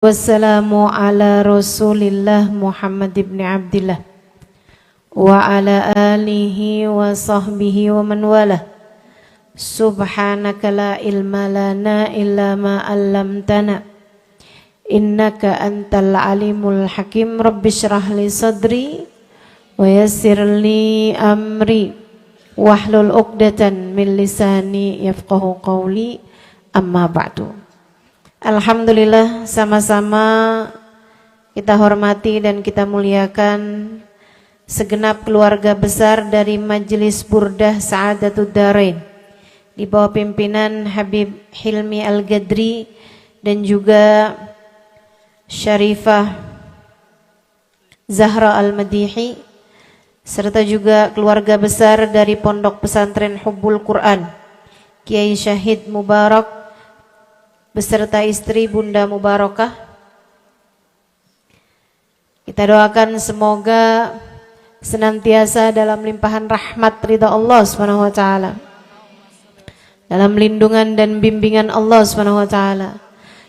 Wassalamu ala Rasulillah Muhammad ibn Abdillah wa ala alihi wa sahbihi wa man wala. Subhanaka la ilma lana illa ma 'allamtana innaka antal alimul hakim. Rabbi shrah li sadri wa yassir li amri wahlul 'uqdatan min lisani yafqahu qawli. Amma ba'du. Alhamdulillah, sama-sama kita hormati dan kita muliakan segenap keluarga besar dari Majelis Burdah Sa'adatud Darain di bawah pimpinan Habib Hilmi Al-Gadri dan juga Syarifah Zahra Al-Madihi, serta juga keluarga besar dari Pondok Pesantren Hubbul Quran Kiai Syahid Mubarak beserta istri Bunda Mubarakah. Kita doakan semoga senantiasa dalam limpahan rahmat ridha Allah Subhanahu wa taala, dalam lindungan dan bimbingan Allah Subhanahu wa taala.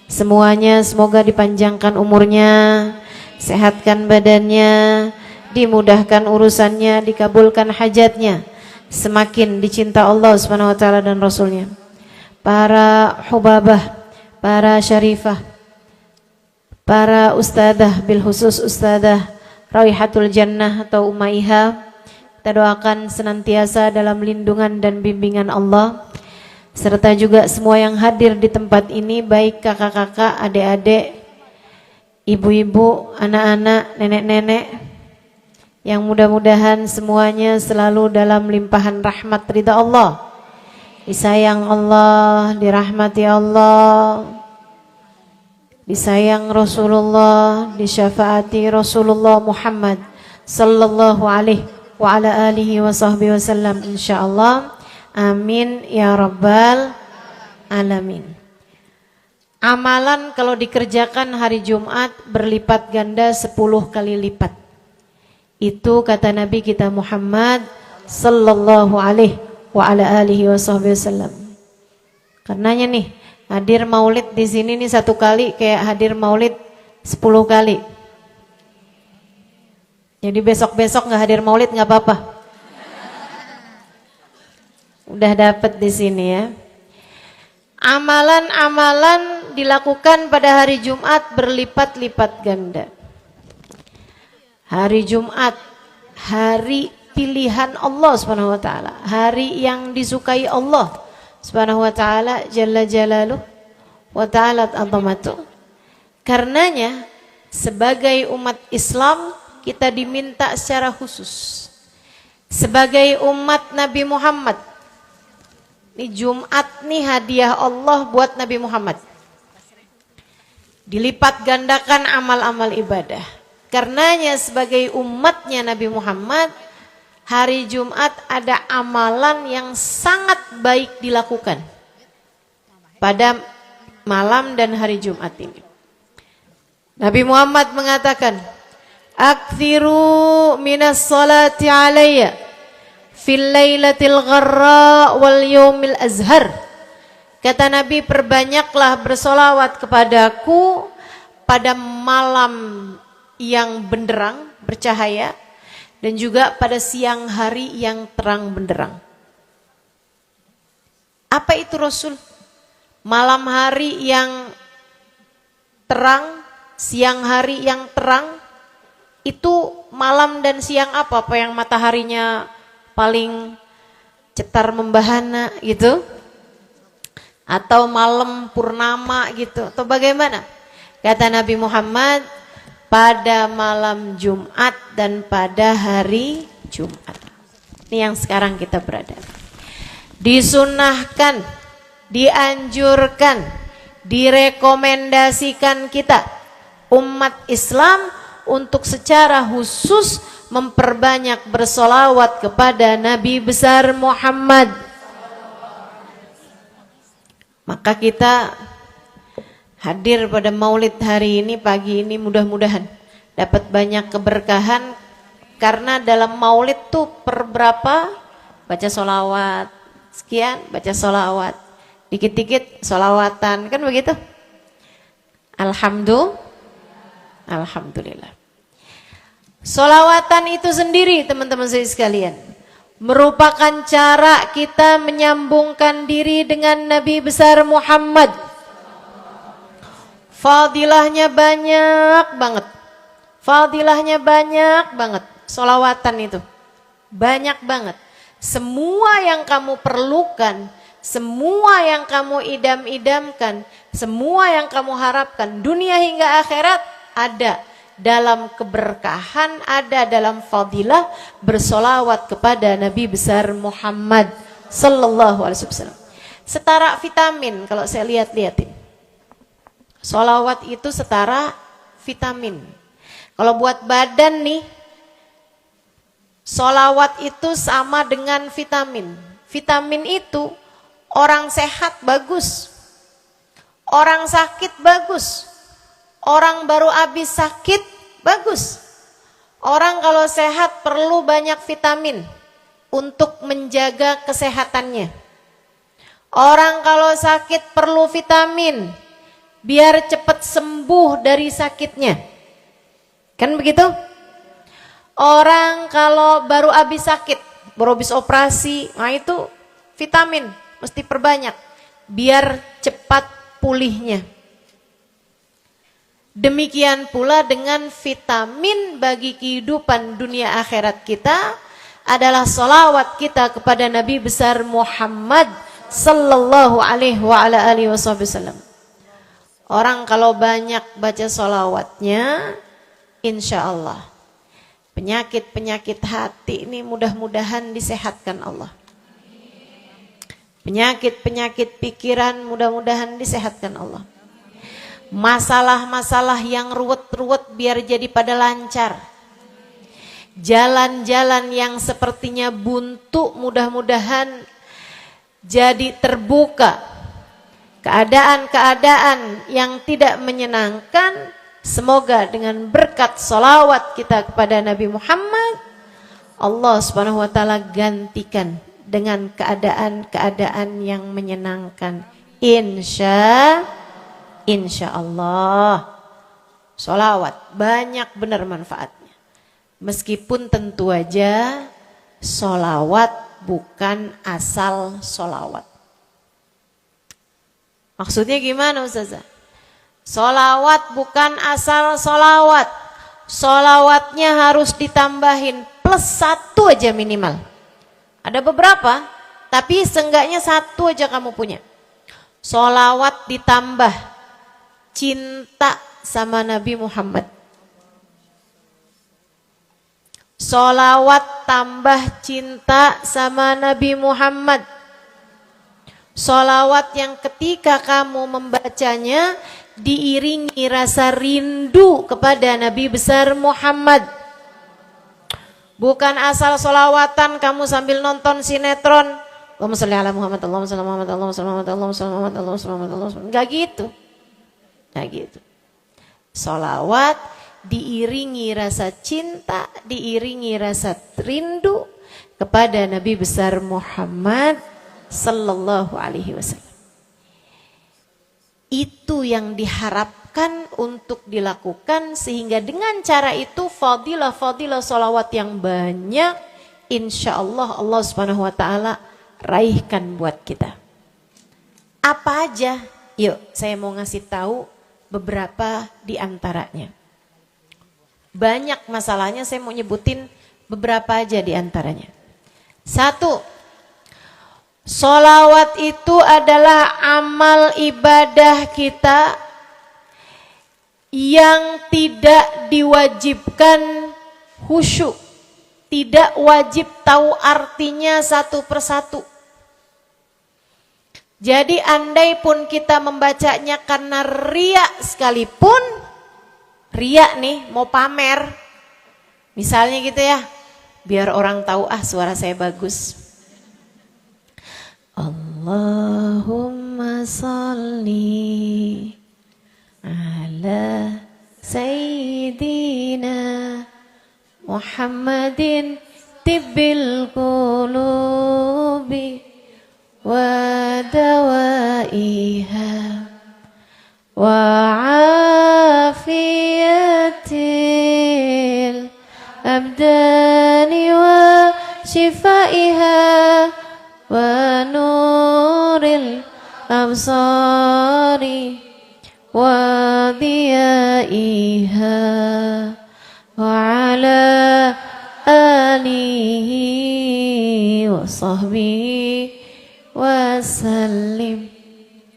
Semuanya semoga dipanjangkan umurnya, sehatkan badannya, dimudahkan urusannya, dikabulkan hajatnya, semakin dicinta Allah Subhanahu wa taala dan Rasulnya. Para hubabah, para syarifah, para ustadzah, bil khusus ustadzah Raihatul Jannah atau Umayyah, kita doakan senantiasa dalam lindungan dan bimbingan Allah, serta juga semua yang hadir di tempat ini, baik kakak-kakak, adik-adik, ibu-ibu, anak-anak, nenek-nenek, yang mudah-mudahan semuanya selalu dalam limpahan rahmat ridha Allah, disayang Allah, dirahmati Allah, disayang Rasulullah, disyafaati Rasulullah Muhammad sallallahu alaihi wa ala alihi wa sahbihi wasallam, insyaallah. Amin ya rabbal alamin. Amalan kalau dikerjakan hari Jumat berlipat ganda 10 kali lipat. Itu kata Nabi kita Muhammad sallallahu alaihi wa ala alihi wa sahbihi wasallam. Karenanya nih, hadir maulid di sini nih 1 kali kayak hadir maulid 10 kali. Jadi besok-besok nggak hadir maulid nggak apa-apa. Udah dapet di sini ya. Amalan-amalan dilakukan pada hari Jumat berlipat-lipat ganda. Hari Jumat, hari pilihan Allah Subhanahu wa taala, hari yang disukai Allah Subhanahu wa taala jalla jalaluh wa ta'ala azamatu. Karenanya sebagai umat Islam kita diminta secara khusus, sebagai umat Nabi Muhammad, ini Jumat nih hadiah Allah buat Nabi Muhammad, dilipat gandakan amal-amal ibadah. Karenanya sebagai umatnya Nabi Muhammad, hari Jumat ada amalan yang sangat baik dilakukan pada malam dan hari Jumat ini. Nabi Muhammad mengatakan, "Aktsiru minas salati alayya fil lailatil gharra wal yaumil azhar." Kata Nabi, perbanyaklah bersolawat kepadaku pada malam yang benderang, bercahaya, dan juga pada siang hari yang terang benderang. Apa itu Rasul? Malam hari yang terang, siang hari yang terang. Itu malam dan siang apa? Apa yang mataharinya paling cetar membahana gitu? Atau malam purnama gitu? Atau bagaimana? Kata Nabi Muhammad, pada malam Jumat dan pada hari Jumat. Ini yang sekarang kita berada. Disunahkan, dianjurkan, direkomendasikan kita umat Islam untuk secara khusus memperbanyak bersolawat kepada Nabi besar Muhammad. Maka kita hadir pada maulid hari ini, pagi ini, mudah-mudahan dapat banyak keberkahan. Karena dalam maulid tuh per berapa baca solawat, sekian baca solawat, dikit-dikit solawatan, kan begitu. Alhamdulillah. Sholawatan itu sendiri teman-teman saya sekalian merupakan cara kita menyambungkan diri dengan Nabi besar Muhammad. Fadilahnya banyak banget. Fadilahnya banyak banget. Sholawatan itu banyak banget. Semua yang kamu perlukan, semua yang kamu idam-idamkan, semua yang kamu harapkan, dunia hingga akhirat ada dalam keberkahan, ada dalam fadilah bersolawat kepada Nabi besar Muhammad sallallahu alaihi wasallam. Setara vitamin kalau saya lihat-lihatin. Solawat itu setara vitamin. Kalau buat badan nih, solawat itu sama dengan vitamin. Vitamin itu orang sehat bagus, orang sakit bagus, orang baru habis sakit bagus. Orang kalau sehat perlu banyak vitamin untuk menjaga kesehatannya. Orang kalau sakit perlu vitamin biar cepat sembuh dari sakitnya. Kan begitu? Orang kalau baru habis sakit, baru habis operasi, nah itu vitamin mesti perbanyak biar cepat pulihnya. Demikian pula dengan vitamin bagi kehidupan dunia akhirat kita adalah sholawat kita kepada Nabi besar Muhammad sallallahu alaihi wasallam. Orang kalau banyak baca sholawatnya, insya Allah penyakit-penyakit hati ini mudah-mudahan disehatkan Allah. Penyakit-penyakit pikiran mudah-mudahan disehatkan Allah. Masalah-masalah yang ruwet-ruwet biar jadi pada lancar. Jalan-jalan yang sepertinya buntu mudah-mudahan jadi terbuka. Keadaan-keadaan yang tidak menyenangkan, semoga dengan berkat sholawat kita kepada Nabi Muhammad, Allah subhanahu wa ta'ala gantikan dengan keadaan-keadaan yang menyenangkan. Insya Allah. Sholawat banyak benar manfaatnya. Meskipun tentu aja sholawat bukan asal sholawat. Maksudnya gimana Ustazah? Sholawat bukan asal sholawat. Sholawatnya harus ditambahin plus 1 aja minimal. Ada beberapa, tapi seenggaknya 1 aja kamu punya. Sholawat ditambah cinta sama Nabi Muhammad. Sholawat tambah cinta sama Nabi Muhammad. Sholawat yang ketika kamu membacanya diiringi rasa rindu kepada Nabi besar Muhammad. Bukan asal sholawatan kamu sambil nonton sinetron. Allahumma sholli ala Muhammad, Allahumma sholli ala Muhammad, Allahumma sholli ala Muhammad, Allahumma sholli ala Muhammad, Allahumma sholli ala Muhammad. Enggak gitu. Enggak gitu. Sholawat diiringi rasa cinta, diiringi rasa rindu kepada Nabi besar Muhammad sallallahu alaihi wasallam. Itu yang diharapkan untuk dilakukan, sehingga dengan cara itu fadilah-fadilah sholawat yang banyak insya Allah Allah subhanahu wa ta'ala raihkan buat kita. Apa aja? Yuk saya mau ngasih tahu beberapa di antaranya. Banyak masalahnya, saya mau nyebutin beberapa aja di antaranya. 1. Sholawat itu adalah amal ibadah kita yang tidak diwajibkan khusyuk, tidak wajib tahu artinya satu persatu. Jadi andai pun kita membacanya karena riya sekalipun, riya nih mau pamer, misalnya gitu ya, biar orang tahu suara saya bagus. Allahumma salli ala Sayyidina Muhammadin tibbil qulubi wa dawaiha wa الأبدان وشفائها ونور الأبصار وضيائها وعلى آله وصحبه wasallim.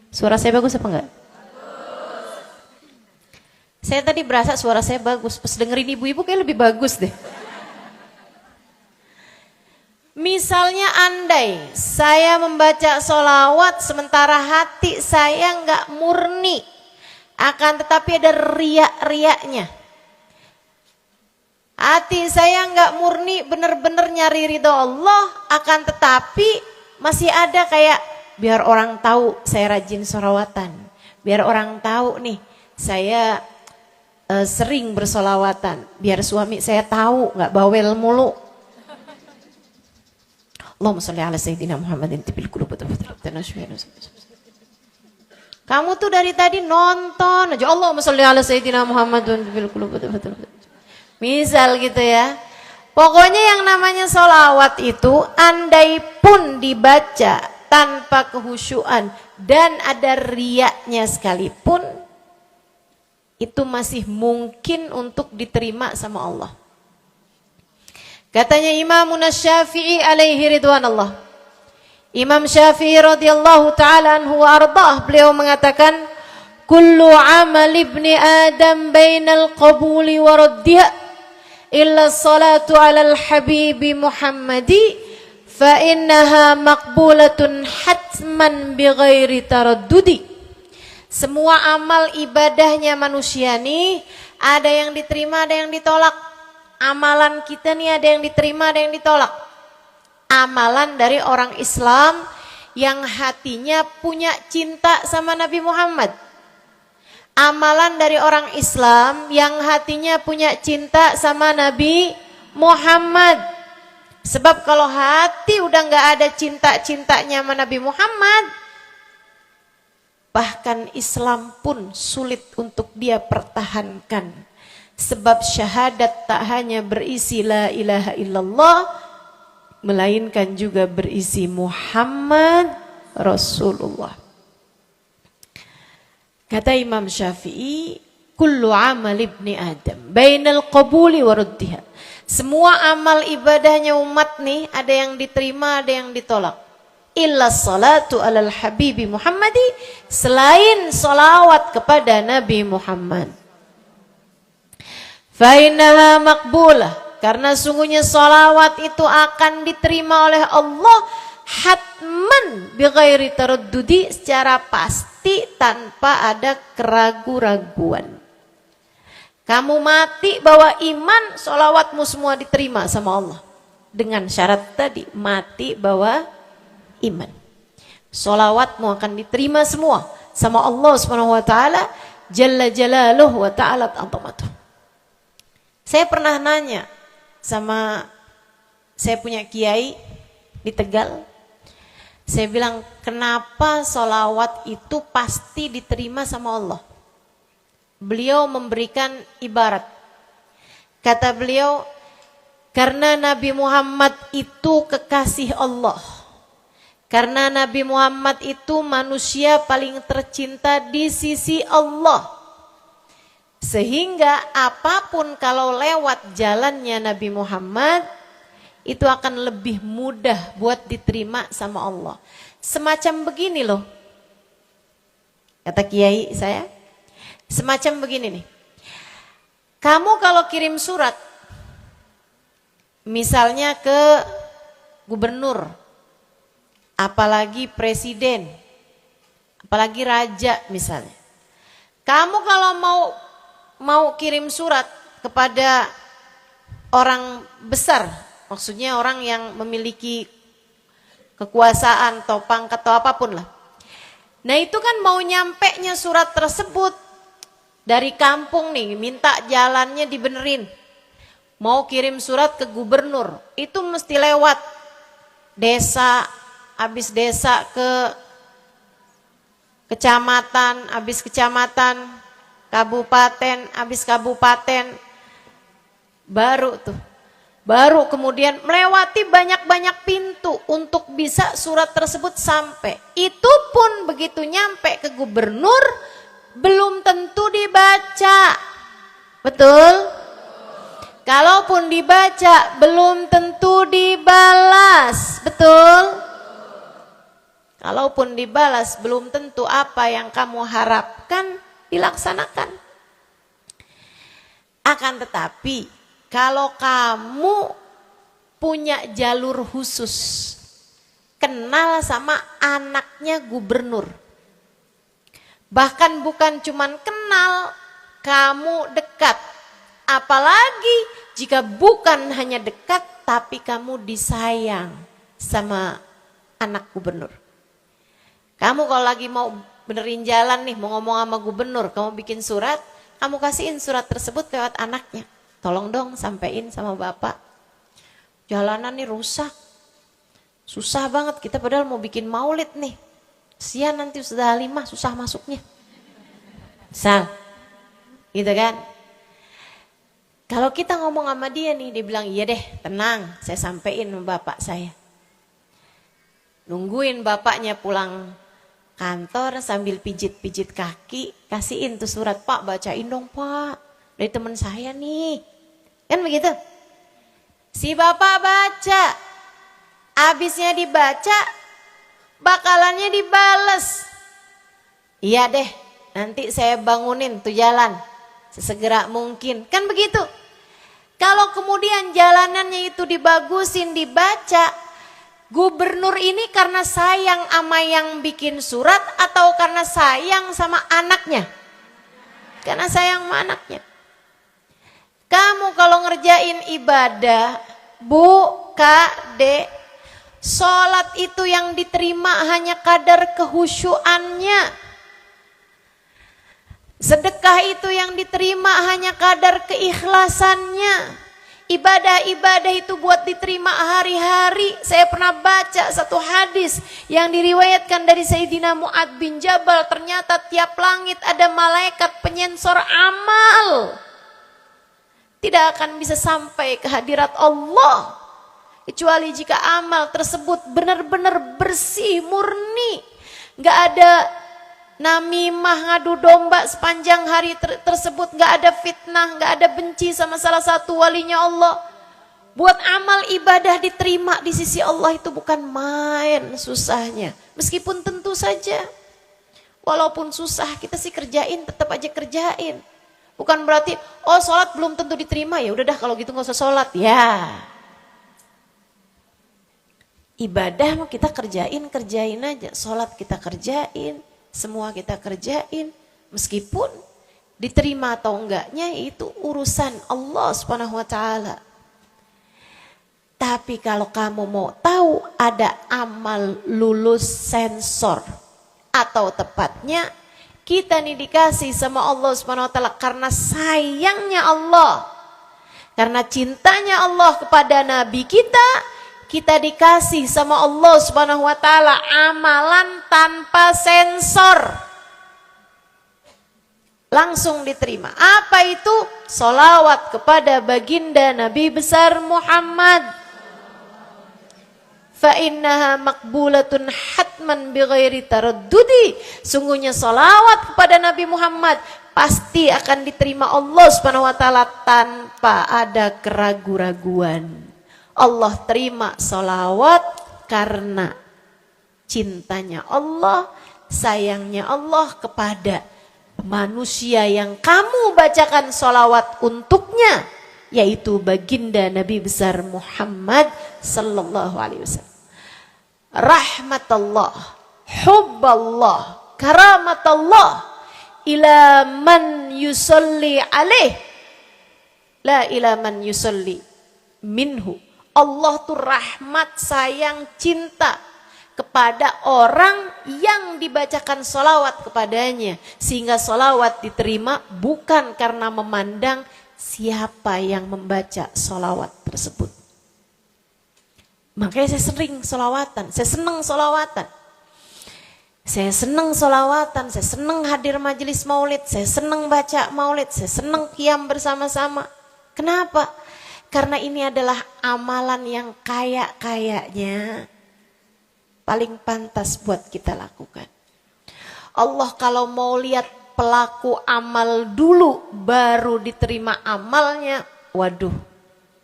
Suara saya bagus apa enggak? Saya tadi berasa suara saya bagus, pas dengerin ibu-ibu kayak lebih bagus deh. Misalnya andai saya membaca sholawat sementara hati saya enggak murni, akan tetapi ada riak-riaknya. Hati saya enggak murni benar-benar nyari ridho Allah, akan tetapi masih ada kayak biar orang tahu saya rajin sholawatan, biar orang tahu nih saya sering bersolawatan, biar suami saya tahu nggak bawel mulu. Allahumma sholli ala sayyidina Muhammadin tibil qulub. Kamu tuh dari tadi nonton aja Allahumma sholli ala sayyidina Muhammadin tibil qulub. Misal gitu ya. Pokoknya yang namanya sholawat itu andai pun dibaca tanpa kehusyuan dan ada riaknya sekalipun, itu masih mungkin untuk diterima sama Allah. Katanya Imam Syafi'i alaihi ridwanallah. Imam Syafi'i radhiyallahu ta'ala anhu wa ardhah, beliau mengatakan, kullu amal ibni Adam bainal qabuli wa raddiha illa salatu alal habibi Muhammadi fa innaha maqbulatun hatman bighairi taraddudi. Semua amal ibadahnya manusia nih ada yang diterima, ada yang ditolak. Amalan kita nih ada yang diterima, ada yang ditolak. Amalan dari orang Islam yang hatinya punya cinta sama Nabi Muhammad. Amalan dari orang Islam yang hatinya punya cinta sama Nabi Muhammad. Sebab kalau hati udah gak ada cinta-cintanya sama Nabi Muhammad, bahkan Islam pun sulit untuk dia pertahankan. Sebab syahadat tak hanya berisi la ilaha illallah, melainkan juga berisi Muhammad Rasulullah. Kata Imam Syafi'i, kullu amal ibni Adam bainal qabuli wa raddiha. Semua amal ibadahnya umat nih ada yang diterima, ada yang ditolak. Illa salatu alal habibi Muhammadi, selain salawat kepada Nabi Muhammad. Fa innaha maqbulah, karena sungguhnya salawat itu akan diterima oleh Allah hatman bighairi taraddudi, secara pasti tanpa ada keraguan-raguan. Kamu mati bawa iman, sholawatmu semua diterima sama Allah. Dengan syarat tadi, mati bawa iman. Sholawatmu akan diterima semua sama Allah SWT, Jalla Jalaluh wa ta'ala azamatuh. Saya pernah nanya sama saya punya kiai di Tegal. Saya bilang, kenapa sholawat itu pasti diterima sama Allah? Beliau memberikan ibarat. Kata beliau, karena Nabi Muhammad itu kekasih Allah. Karena Nabi Muhammad itu manusia paling tercinta di sisi Allah. Sehingga apapun kalau lewat jalannya Nabi Muhammad, itu akan lebih mudah buat diterima sama Allah. Semacam begini loh, kata kiai saya, semacam begini nih. Kamu kalau kirim surat, misalnya ke gubernur, apalagi presiden, apalagi raja misalnya. Kamu kalau mau kirim surat kepada orang besar, maksudnya orang yang memiliki kekuasaan atau pangkat atau apapun lah. Nah itu kan mau nyampenya surat tersebut dari kampung nih, minta jalannya dibenerin. Mau kirim surat ke gubernur, itu mesti lewat desa, habis desa ke kecamatan, habis kecamatan kabupaten, habis kabupaten, baru kemudian melewati banyak-banyak pintu untuk bisa surat tersebut sampai. Itu pun begitu nyampe ke gubernur belum tentu dibaca. Betul? Kalaupun dibaca belum tentu dibalas. Betul? Kalaupun dibalas belum tentu apa yang kamu harapkan dilaksanakan. Akan tetapi kalau kamu punya jalur khusus, kenal sama anaknya gubernur, bahkan bukan cuman kenal, kamu dekat. Apalagi jika bukan hanya dekat tapi kamu disayang sama anak gubernur. Kamu kalau lagi mau benerin jalan nih, mau ngomong sama gubernur, kamu bikin surat, kamu kasihin surat tersebut lewat anaknya. Tolong dong sampein sama bapak. Jalanan nih rusak. Susah banget, kita padahal mau bikin maulid nih. Sian nanti sudah 5, susah masuknya. Misal, gitu kan. Kalau kita ngomong sama dia nih, dia bilang, iya deh tenang, saya sampein sama bapak saya. Nungguin bapaknya pulang kantor sambil pijit-pijit kaki, kasihin tuh surat, Pak bacain dong Pak, dari teman saya nih. Kan begitu? Si bapak baca, abisnya dibaca, bakalannya dibales. Iya deh, nanti saya bangunin tuh jalan, sesegera mungkin. Kan begitu? Kalau kemudian jalanannya itu dibagusin, dibaca, gubernur ini karena sayang sama yang bikin surat atau karena sayang sama anaknya? Karena sayang sama anaknya. Kamu kalau ngerjain ibadah, Bu, Kak, Dek, sholat itu yang diterima hanya kadar kehusyuannya. Sedekah itu yang diterima hanya kadar keikhlasannya. Ibadah-ibadah itu buat diterima hari-hari. Saya pernah baca satu hadis yang diriwayatkan dari Sayyidina Mu'ad bin Jabal. Ternyata tiap langit ada malaikat penyensor amal. Tidak akan bisa sampai ke hadirat Allah kecuali jika amal tersebut benar-benar bersih, murni. Gak ada namimah, ngadu domba sepanjang hari tersebut, gak ada fitnah, gak ada benci sama salah satu walinya Allah. Buat amal ibadah diterima di sisi Allah itu bukan main susahnya. Meskipun tentu saja walaupun susah kita sih kerjain, tetap aja kerjain. Bukan berarti oh sholat belum tentu diterima, ya udah dah kalau gitu gak usah sholat. Ya ibadah mau kita kerjain aja. Sholat kita kerjain, semua kita kerjain, meskipun diterima atau enggaknya itu urusan Allah Subhanahu wa taala. Tapi kalau kamu mau tahu ada amal lulus sensor, atau tepatnya kita nih dikasih sama Allah Subhanahu wa taala karena sayangnya Allah, karena cintanya Allah kepada nabi kita, kita dikasih sama Allah Subhanahu wa taala amalan tanpa sensor. Langsung diterima. Apa itu? Sholawat kepada baginda Nabi besar Muhammad. Fa innaha maqbulatun hatman bighairi taraddudi. Sungguhnya sholawat kepada Nabi Muhammad pasti akan diterima Allah Subhanahu wa taala tanpa ada keraguan-raguan. Allah terima sholawat karena cintanya Allah, sayangnya Allah kepada manusia yang kamu bacakan sholawat untuknya, yaitu baginda Nabi besar Muhammad sallallahu alaihi wasallam. Rahmatullah, hubballah, karamatullah ila man yusalli alaih, la ila man yusalli minhu. Allah tuh rahmat, sayang, cinta kepada orang yang dibacakan sholawat kepadanya. Sehingga sholawat diterima bukan karena memandang siapa yang membaca sholawat tersebut. Makanya saya sering sholawatan, saya senang sholawatan. Saya senang sholawatan, saya senang hadir majelis maulid, saya senang baca maulid, saya senang qiyam bersama-sama. Kenapa? Karena ini adalah amalan yang kayaknya paling pantas buat kita lakukan. Allah kalau mau lihat pelaku amal dulu baru diterima amalnya, waduh,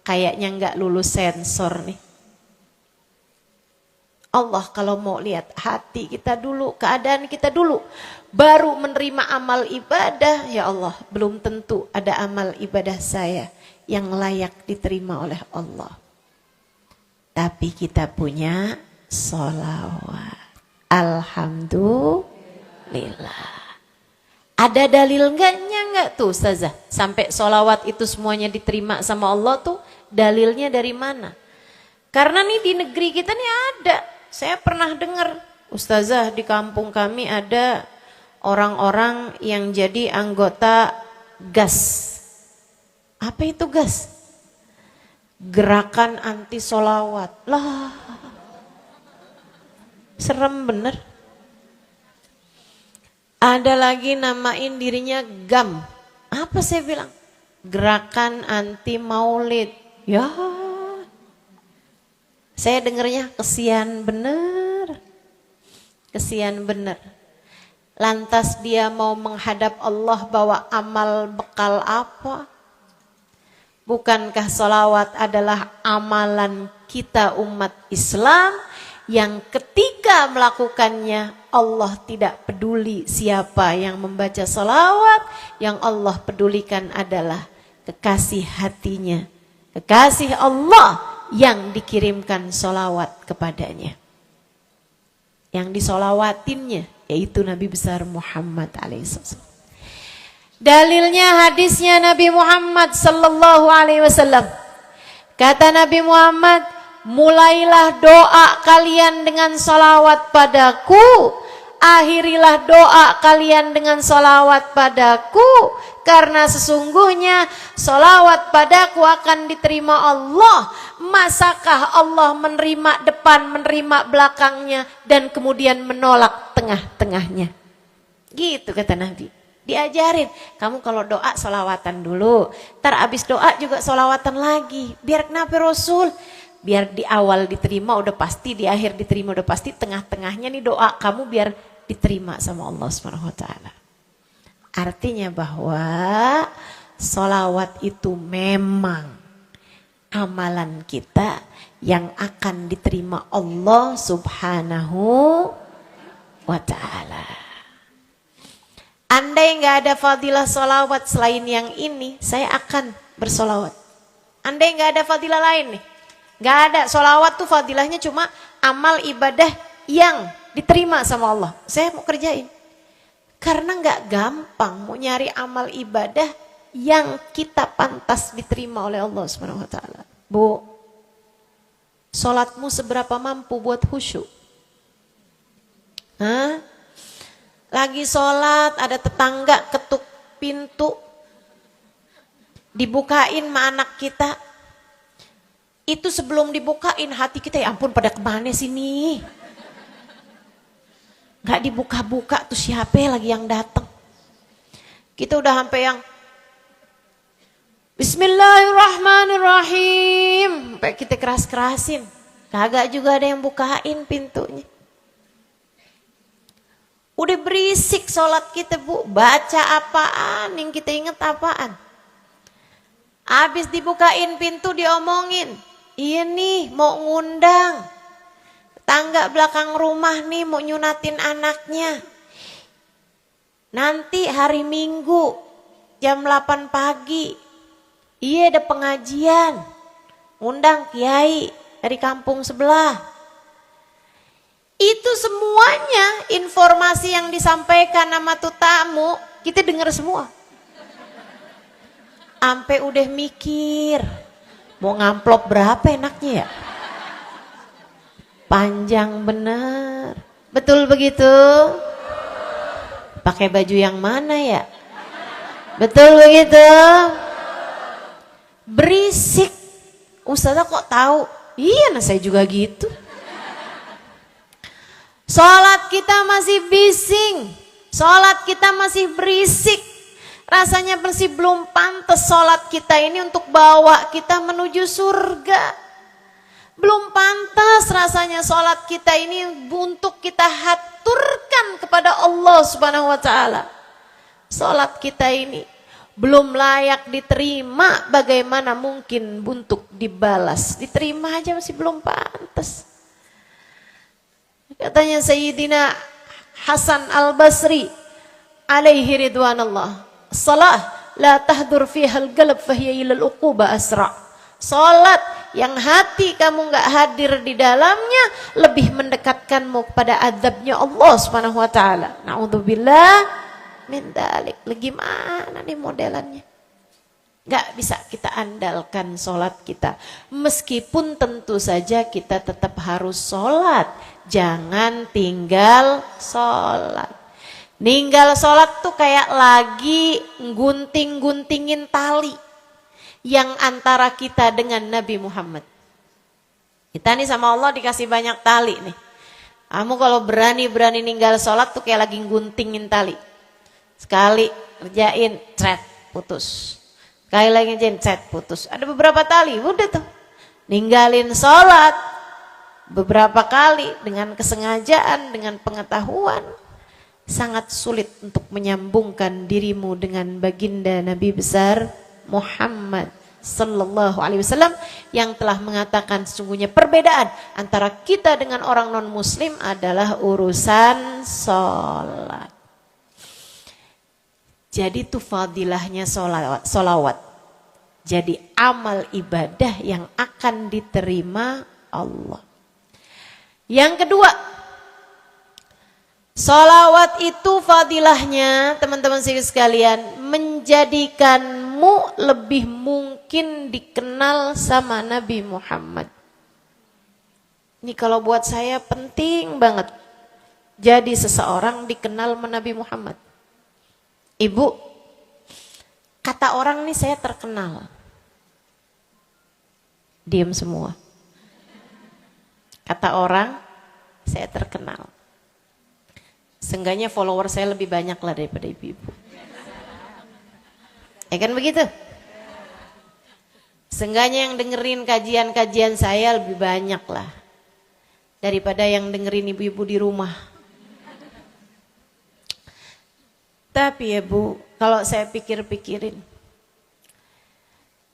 kayaknya nggak lulus sensor nih. Allah kalau mau lihat hati kita dulu, keadaan kita dulu, baru menerima amal ibadah, ya Allah, belum tentu ada amal ibadah saya yang layak diterima oleh Allah. Tapi kita punya sholawat. Alhamdulillah. Ada dalil enggak tuh Ustazah? Sampai sholawat itu semuanya diterima sama Allah tuh dalilnya dari mana? Karena nih di negeri kita nih ada. Saya pernah dengar, Ustazah, di kampung kami ada orang-orang yang jadi anggota GAS. Apa itu GAS? Gerakan anti sholawat. Lah, serem bener. Ada lagi namain dirinya GAM. Apa saya bilang? Gerakan anti maulid. Ya, saya dengarnya kesian bener. Kesian bener. Lantas dia mau menghadap Allah bawa amal bekal apa? Bukankah sholawat adalah amalan kita umat Islam yang ketika melakukannya Allah tidak peduli siapa yang membaca sholawat, yang Allah pedulikan adalah kekasih hatinya, kekasih Allah yang dikirimkan sholawat kepadanya. Yang disolawatinnya yaitu Nabi besar Muhammad alaihissalam. Dalilnya hadisnya Nabi Muhammad sallallahu alaihi wasallam. Kata Nabi Muhammad, mulailah doa kalian dengan sholawat padaku, akhirilah doa kalian dengan sholawat padaku, karena sesungguhnya sholawat padaku akan diterima Allah. Masakah Allah menerima depan, menerima belakangnya, dan kemudian menolak tengah-tengahnya? Gitu kata Nabi. Diajarin, kamu kalau doa sholawatan dulu, ntar abis doa juga sholawatan lagi. Biar kenapa Rasul? Biar di awal diterima udah pasti, di akhir diterima udah pasti, tengah-tengahnya nih doa kamu biar diterima sama Allah SWT. Artinya bahwa sholawat itu memang amalan kita yang akan diterima Allah Subhanahu wa ta'ala. Andai nggak ada fadilah sholawat selain yang ini, saya akan bersolawat. Andai nggak ada fadilah lain nih, nggak ada. Sholawat tuh fadilahnya cuma amal ibadah yang diterima sama Allah. Saya mau kerjain. Karena nggak gampang mau nyari amal ibadah yang kita pantas diterima oleh Allah Subhanahu wa ta'ala. Bu, sholatmu seberapa mampu buat khusyuk? Hah? Lagi sholat ada tetangga ketuk pintu, dibukain sama anak kita. Itu sebelum dibukain hati kita, ya ampun pada kemana sini? Gak dibuka-buka tuh siapa lagi yang datang? Kita udah sampai yang Bismillahirrahmanirrahim, sampai kita keras-kerasin, kagak juga ada yang bukain pintunya. Udah berisik sholat kita bu, baca apaan, yang kita inget apaan? Habis dibukain pintu diomongin, iya nih mau ngundang tangga belakang rumah nih mau nyunatin anaknya. Nanti hari Minggu jam 8 pagi. Iya ada pengajian. Undang kiai dari kampung sebelah. Itu semuanya informasi yang disampaikan sama tuh tamu, kita dengar semua. Ampe udah mikir, mau ngamplop berapa enaknya ya? Panjang bener. Betul begitu? Pakai baju yang mana ya? Betul begitu? Berisik. Ustazah kok tahu? Iya, nah saya juga gitu. Sholat kita masih bising, sholat kita masih berisik. Rasanya masih belum pantas sholat kita ini untuk bawa kita menuju surga. Belum pantas rasanya sholat kita ini untuk kita haturkan kepada Allah Subhanahu wa ta'ala. Sholat kita ini belum layak diterima, bagaimana mungkin untuk dibalas? Diterima aja masih belum pantas. Katanya Sayyidina Hasan Al-Basri alaihi ridwanallah, salah la tahdur fiha al-qalb fahiya ila al-uquba asra. Salat yang hati kamu enggak hadir di dalamnya lebih mendekatkanmu kepada azabnya Allah Subhanahu wa taala. Nauzubillah min dzalik. Gimana nih modelannya? Gak bisa kita andalkan sholat kita. Meskipun tentu saja kita tetap harus sholat. Jangan tinggal sholat. Ninggal sholat tuh kayak lagi gunting-guntingin tali yang antara kita dengan Nabi Muhammad. Kita nih sama Allah dikasih banyak tali nih. Kamu kalau berani-berani ninggal sholat tuh kayak lagi guntingin tali. Sekali kerjain, cret, putus. Sekali lagi cet putus. Ada beberapa tali, udah tuh. Ninggalin sholat beberapa kali dengan kesengajaan, dengan pengetahuan. Sangat sulit untuk menyambungkan dirimu dengan baginda Nabi besar Muhammad sallallahu alaihi wasallam yang telah mengatakan sesungguhnya perbedaan antara kita dengan orang non muslim adalah urusan sholat. Jadi itu fadilahnya sholawat. Jadi amal ibadah yang akan diterima Allah. Yang kedua, sholawat itu fadilahnya teman-teman sekalian menjadikanmu lebih mungkin dikenal sama Nabi Muhammad. Ini kalau buat saya penting banget. Jadi seseorang dikenal sama Nabi Muhammad. Ibu, kata orang nih saya terkenal. Diam semua. Kata orang, saya terkenal. Seenggaknya follower saya lebih banyak lah daripada ibu-ibu. Ya kan begitu? Seenggaknya yang dengerin kajian-kajian saya lebih banyak lah. Daripada yang dengerin ibu-ibu di rumah. Tapi ya Bu, kalau saya pikir-pikirin,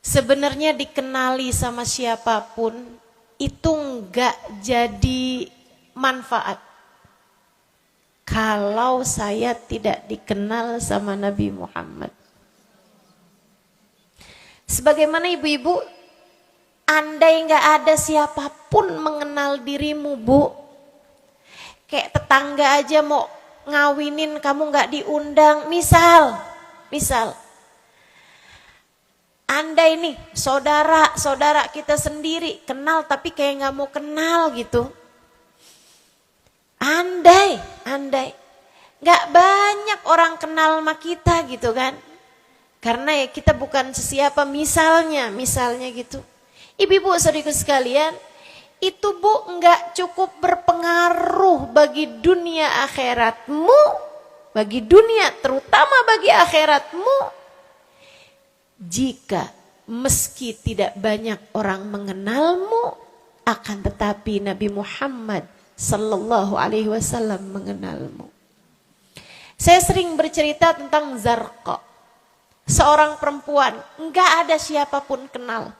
sebenarnya dikenali sama siapapun itu enggak jadi manfaat. Kalau saya tidak dikenal sama Nabi Muhammad. Sebagaimana ibu-ibu, andai enggak ada siapapun mengenal dirimu Bu, kayak tetangga aja mau ngawinin kamu nggak diundang, misal andai nih saudara kita sendiri kenal tapi kayak nggak mau kenal gitu, andai nggak banyak orang kenal sama kita gitu kan, karena ya kita bukan sesiapa misalnya gitu. Ibu-ibu saudaraku sekalian, itu Bu enggak cukup berpengaruh bagi dunia akhiratmu, bagi dunia terutama bagi akhiratmu, jika meski tidak banyak orang mengenalmu, akan tetapi Nabi Muhammad sallallahu alaihi wasallam mengenalmu. Saya sering bercerita tentang Zarqa, seorang perempuan, enggak ada siapapun kenal.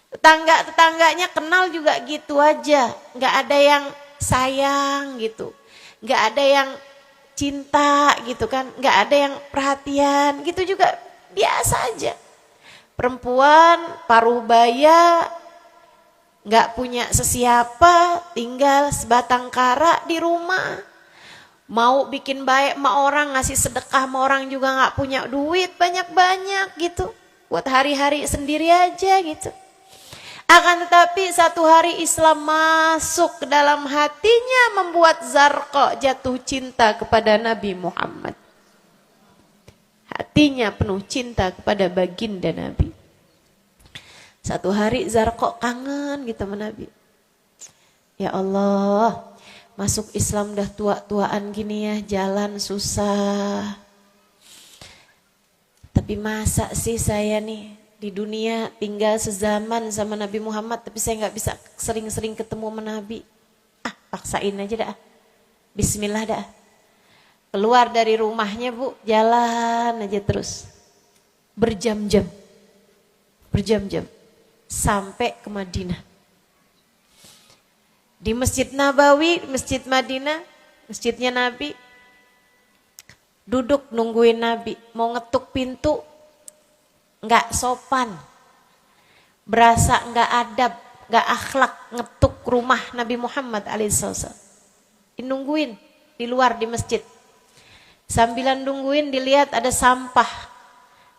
Tetangganya kenal juga gitu aja, nggak ada yang sayang gitu, nggak ada yang cinta gitu kan, nggak ada yang perhatian gitu juga, biasa aja. Perempuan paruh baya, nggak punya sesiapa, tinggal sebatang kara di rumah, mau bikin baik sama orang, ngasih sedekah sama orang juga nggak punya duit banyak-banyak gitu, buat hari-hari sendiri aja gitu. Akan tetapi satu hari Islam masuk ke dalam hatinya, membuat Zarqa jatuh cinta kepada Nabi Muhammad. Hatinya penuh cinta kepada baginda Nabi. Satu hari Zarqa kangen gitu sama Nabi. Ya Allah, Masuk Islam udah tua-tuaan gini ya, jalan susah. Tapi masa sih saya nih di dunia tinggal sezaman sama Nabi Muhammad, tapi saya nggak bisa sering-sering ketemu sama Nabi. Paksain aja dah. Bismillah dah. Keluar dari rumahnya Bu, jalan aja terus. Berjam-jam. Berjam-jam. Sampai ke Madinah. Di Masjid Nabawi, Masjid Madinah, masjidnya Nabi, duduk nungguin Nabi, mau ngetuk pintu, nggak sopan, berasa nggak adab, nggak akhlak ngetuk rumah Nabi Muhammad alaihissalam. Nungguin di luar di masjid, sambilan nungguin dilihat ada sampah,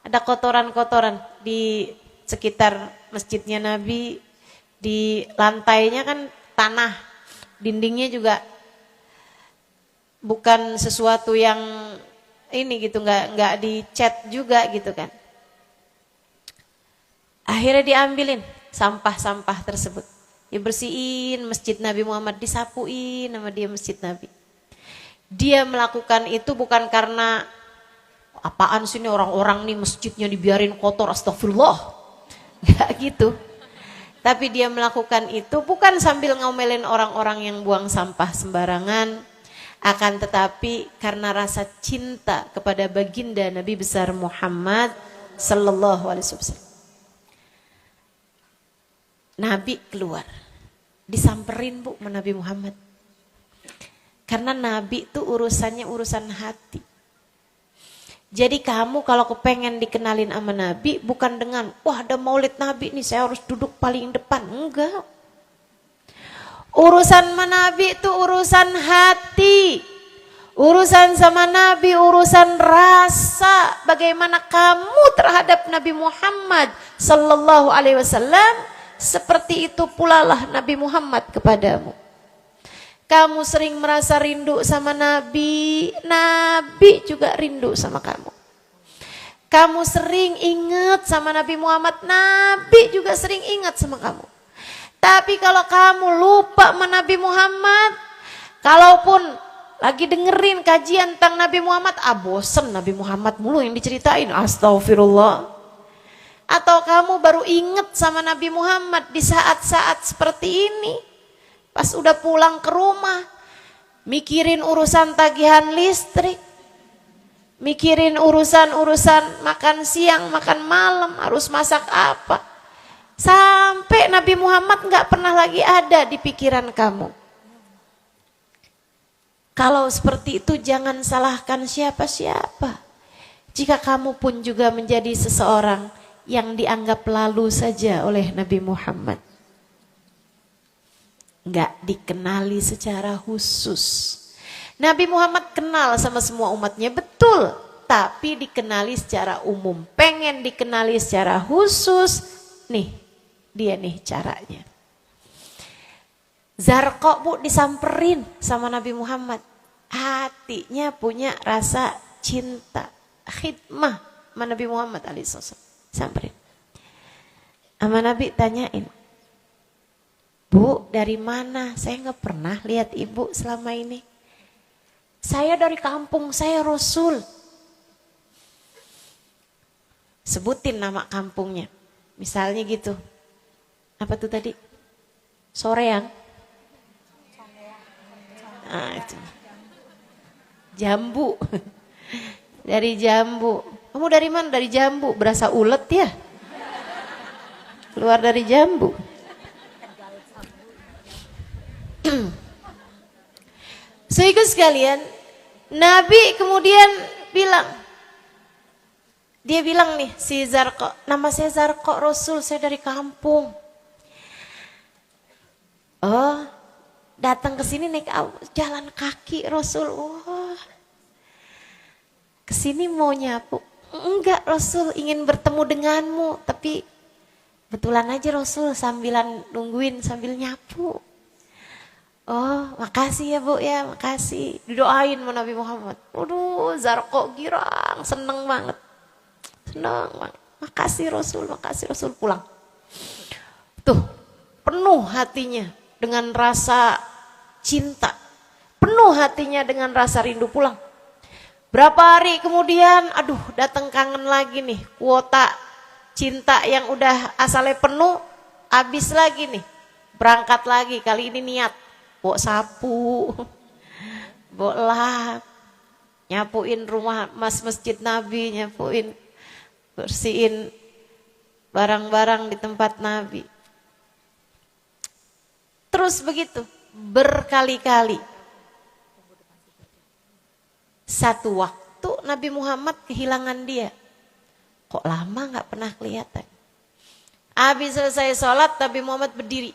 ada kotoran-kotoran di sekitar masjidnya Nabi, di lantainya kan tanah, dindingnya juga bukan sesuatu yang ini gitu, nggak dicat juga gitu kan. Akhirnya diambilin sampah-sampah tersebut, dibersihin masjid Nabi Muhammad, disapuin nama dia masjid Nabi. Dia melakukan itu bukan karena apaan sih ini orang-orang nih masjidnya dibiarin kotor, astagfirullah, nggak gitu. Tapi dia melakukan itu bukan sambil ngomelin orang-orang yang buang sampah sembarangan, akan tetapi karena rasa cinta kepada baginda Nabi besar Muhammad sallallahu alaihi wasallam. Nabi keluar, disamperin Bu sama Nabi Muhammad. Karena Nabi itu urusannya urusan hati. Jadi kamu kalau kepengen dikenalin sama Nabi bukan dengan wah ada maulid Nabi nih saya harus duduk paling depan. Enggak. Urusan sama Nabi itu urusan hati. Urusan sama Nabi urusan rasa. Bagaimana kamu terhadap Nabi Muhammad sallallahu alaihi wasallam, seperti itu pula lah Nabi Muhammad kepadamu. Kamu sering merasa rindu sama Nabi, Nabi juga rindu sama kamu. Kamu sering ingat sama Nabi Muhammad, Nabi juga sering ingat sama kamu. Tapi kalau kamu lupa sama Nabi Muhammad, kalaupun lagi dengerin kajian tentang Nabi Muhammad, bosen Nabi Muhammad mulu yang diceritain, astagfirullah. Atau kamu baru ingat sama Nabi Muhammad di saat-saat seperti ini. Pas udah pulang ke rumah, mikirin urusan tagihan listrik, mikirin urusan-urusan makan siang, makan malam, harus masak apa. Sampai Nabi Muhammad gak pernah lagi ada di pikiran kamu. Kalau seperti itu jangan salahkan siapa-siapa. Jika kamu pun juga menjadi seseorang yang dianggap lalu saja oleh Nabi Muhammad. Nggak dikenali secara khusus. Nabi Muhammad kenal sama semua umatnya, betul, tapi dikenali secara umum. Pengen dikenali secara khusus, nih dia nih caranya. Zarqa Bu disamperin sama Nabi Muhammad, hatinya punya rasa cinta, khidmah sama Nabi Muhammad alaihissalam. Samperin sama Nabi, tanyain, Bu, dari mana? Saya nggak pernah lihat ibu selama ini. Saya dari kampung, saya Rasul. Sebutin nama kampungnya. Misalnya gitu. Apa tuh tadi? Soreang. Itu. Jambu. Dari Jambu. Kamu dari mana? Dari Jambu. Berasa ulet ya? Keluar dari Jambu. Saudara sekalian, Nabi kemudian bilang, dia bilang nih si Zarqa, nama saya Zarqa Rasul, saya dari kampung. Oh, datang ke sini naik jalan kaki Rasul. Wah, kesini mau nyapu? Enggak Rasul, ingin bertemu denganmu, tapi betulan aja Rasul sambilan nungguin sambil nyapu. Oh, makasih ya Bu ya, makasih. Didoain sama Nabi Muhammad. Waduh, Zarqa girang, seneng banget. Seneng banget. Makasih Rasul pulang. Tuh, penuh hatinya dengan rasa cinta, penuh hatinya dengan rasa rindu pulang. Berapa hari kemudian, aduh datang kangen lagi nih, kuota cinta yang udah asalnya penuh, habis lagi nih. Berangkat lagi, kali ini niat, bawa sapu, bawa lap, nyapuin rumah masjid Nabi, nyapuin, bersihin barang-barang di tempat Nabi. Terus begitu, berkali-kali. Satu waktu Nabi Muhammad kehilangan dia. Kok lama gak pernah kelihatan. Habis selesai sholat, Nabi Muhammad berdiri.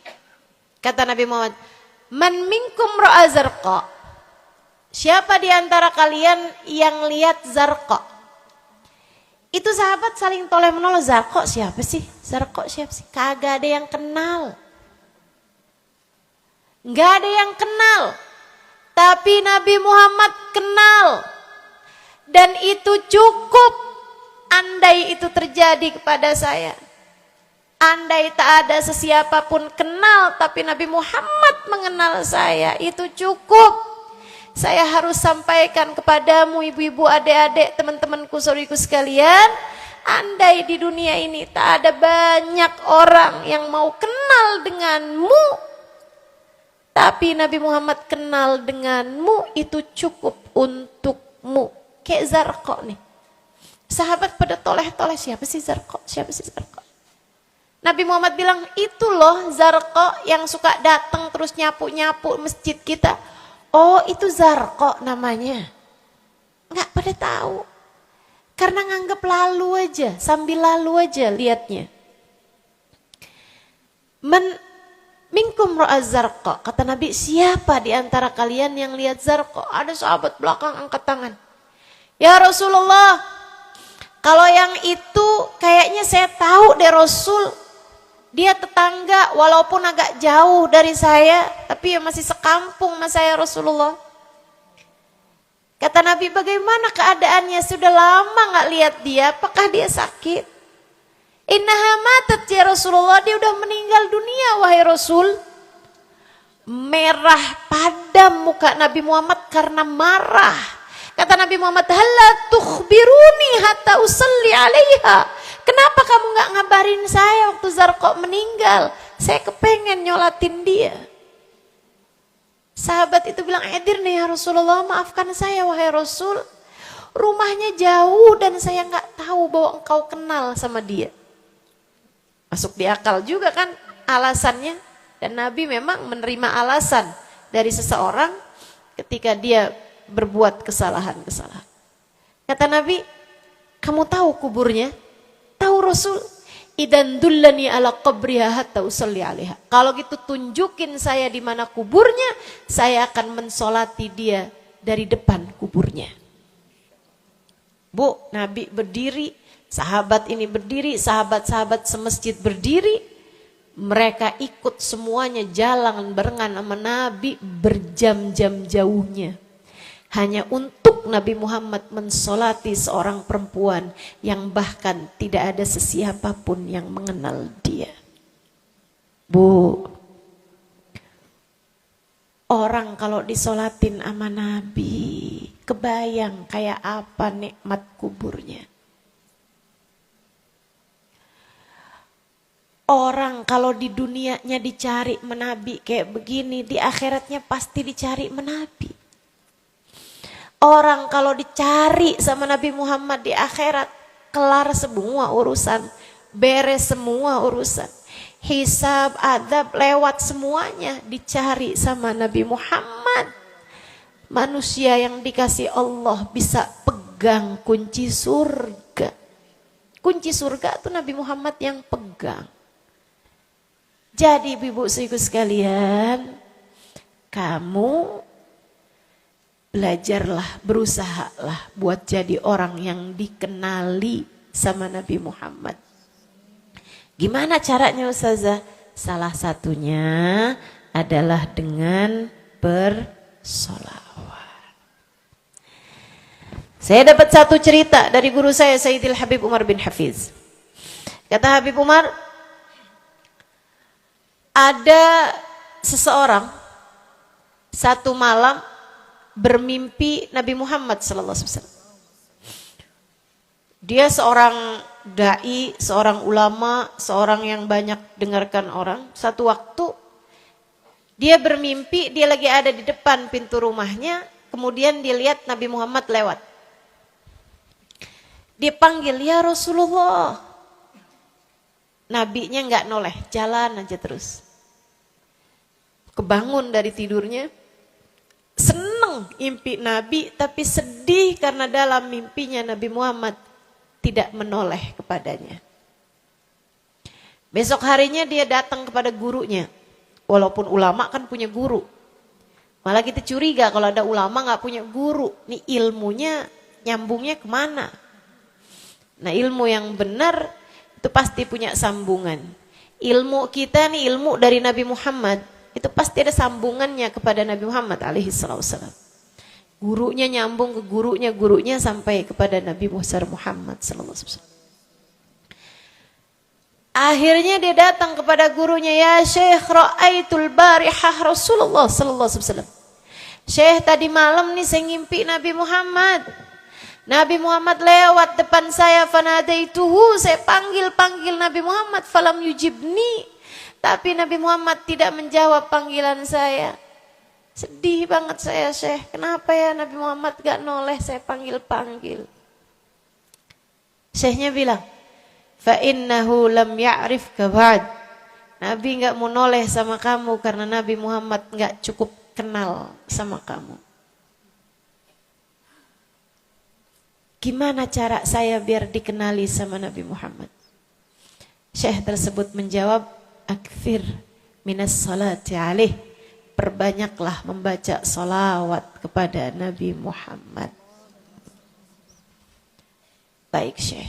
Kata Nabi Muhammad, "Man minkum ra'a zarqa?" Siapa di antara kalian yang lihat zarqa? Itu sahabat saling toleh menolong. Zarqa siapa sih? Zarqa siapa sih? Kagak ada yang kenal. Nggak ada yang kenal, tapi Nabi Muhammad kenal, dan itu cukup. Andai itu terjadi kepada saya, andai tak ada sesiapa pun kenal, tapi Nabi Muhammad mengenal saya, itu cukup. Saya harus sampaikan kepadamu ibu-ibu, adik-adik, teman-temanku, saudariku sekalian, andai di dunia ini tak ada banyak orang yang mau kenal denganmu, tapi Nabi Muhammad kenal denganmu, itu cukup untukmu. Kayak Zarqa nih. Sahabat pada toleh-toleh, siapa sih Zarqa? Siapa sih Zarqa? Nabi Muhammad bilang, itu loh Zarqa yang suka datang terus nyapu-nyapu masjid kita. Oh, itu Zarqa namanya. Nggak pada tahu. Karena nganggep lalu aja, sambil lalu aja liatnya. Minkum ra'a zarqa, kata Nabi, siapa di antara kalian yang lihat Zarqa? Ada sahabat belakang angkat tangan. Ya Rasulullah, kalau yang itu kayaknya saya tahu deh Rasul. Dia tetangga walaupun agak jauh dari saya, tapi ya masih sekampung sama saya Rasulullah. Kata Nabi, bagaimana keadaannya? Sudah lama gak lihat dia, apakah dia sakit? Innaha matat ya Rasulullah, dia udah meninggal dunia wahai Rasul. Merah padam muka Nabi Muhammad karena marah. Kata Nabi Muhammad, halla tukhbiruni hatta usalli alaiha. Kenapa kamu gak ngabarin saya waktu Zarqa meninggal? Saya kepengen nyolatin dia. Sahabat itu bilang, edir nih ya Rasulullah, maafkan saya wahai Rasul. Rumahnya jauh dan saya gak tahu bahwa engkau kenal sama dia. Masuk di akal juga kan alasannya. Dan Nabi memang menerima alasan dari seseorang ketika dia berbuat kesalahan-kesalahan. Kata Nabi, kamu tahu kuburnya? Tahu Rasul? Idan dullani ala qabriha hatta usalli alaiha. Kalau gitu tunjukin saya di mana kuburnya, saya akan mensolati dia dari depan kuburnya. Bu, Nabi berdiri, sahabat ini berdiri, sahabat-sahabat semasjid berdiri, mereka ikut semuanya jalan barengan sama Nabi berjam-jam jauhnya. Hanya untuk Nabi Muhammad mensolati seorang perempuan yang bahkan tidak ada sesiapa pun yang mengenal dia. Bu, orang kalau disolatin sama Nabi, kebayang kayak apa nikmat kuburnya. Orang kalau di dunianya dicari menabi kayak begini, di akhiratnya pasti dicari menabi. Orang kalau dicari sama Nabi Muhammad di akhirat, kelar semua urusan, beres semua urusan. Hisab, adab, lewat semuanya dicari sama Nabi Muhammad. Manusia yang dikasih Allah bisa pegang kunci surga. Kunci surga itu Nabi Muhammad yang pegang. Jadi ibu-ibu sekalian, kamu belajarlah, berusahalah buat jadi orang yang dikenali sama Nabi Muhammad. Gimana caranya Ustazah? Salah satunya adalah dengan bersolawat. Saya dapat satu cerita dari guru saya, Sayyidil Habib Umar bin Hafiz. Kata Habib Umar, ada seseorang satu malam bermimpi Nabi Muhammad sallallahu alaihi wasallam. Dia seorang dai, seorang ulama, seorang yang banyak dengarkan orang. Satu waktu dia bermimpi, dia lagi ada di depan pintu rumahnya, kemudian dia lihat Nabi Muhammad lewat. Dia panggil, "Ya Rasulullah." Nabinya nggak noleh, jalan aja terus. Kebangun dari tidurnya, seneng impi Nabi, tapi sedih karena dalam mimpinya Nabi Muhammad tidak menoleh kepadanya. Besok harinya dia datang kepada gurunya. Walaupun ulama kan punya guru. Malah kita curiga kalau ada ulama gak punya guru. Nih ilmunya nyambungnya kemana? Nah ilmu yang benar itu pasti punya sambungan. Ilmu kita nih ilmu dari Nabi Muhammad. Itu pasti ada sambungannya kepada Nabi Muhammad alaihi wasallam. Gurunya nyambung ke gurunya sampai kepada Nabi Muhammad sallallahu alaihi wasallam. Akhirnya dia datang kepada gurunya, "Ya Syekh, ra'aitul barihah Rasulullah sallallahu alaihi wasallam." Syekh, tadi malam nih saya ngimpi Nabi Muhammad. Nabi Muhammad lewat depan saya, fanadaituhu, saya panggil Nabi Muhammad, falam yujibni. Tapi Nabi Muhammad tidak menjawab panggilan saya. Sedih banget saya, Syekh. Kenapa ya Nabi Muhammad gak noleh saya panggil-panggil? Syekhnya bilang, "Fa innahu lam ya'rifka ba'd." Nabi gak mau noleh sama kamu karena Nabi Muhammad gak cukup kenal sama kamu. Gimana cara saya biar dikenali sama Nabi Muhammad? Syekh tersebut menjawab, "Akthir minas salati alaih." Perbanyaklah membaca salawat kepada Nabi Muhammad. Baik Syekh.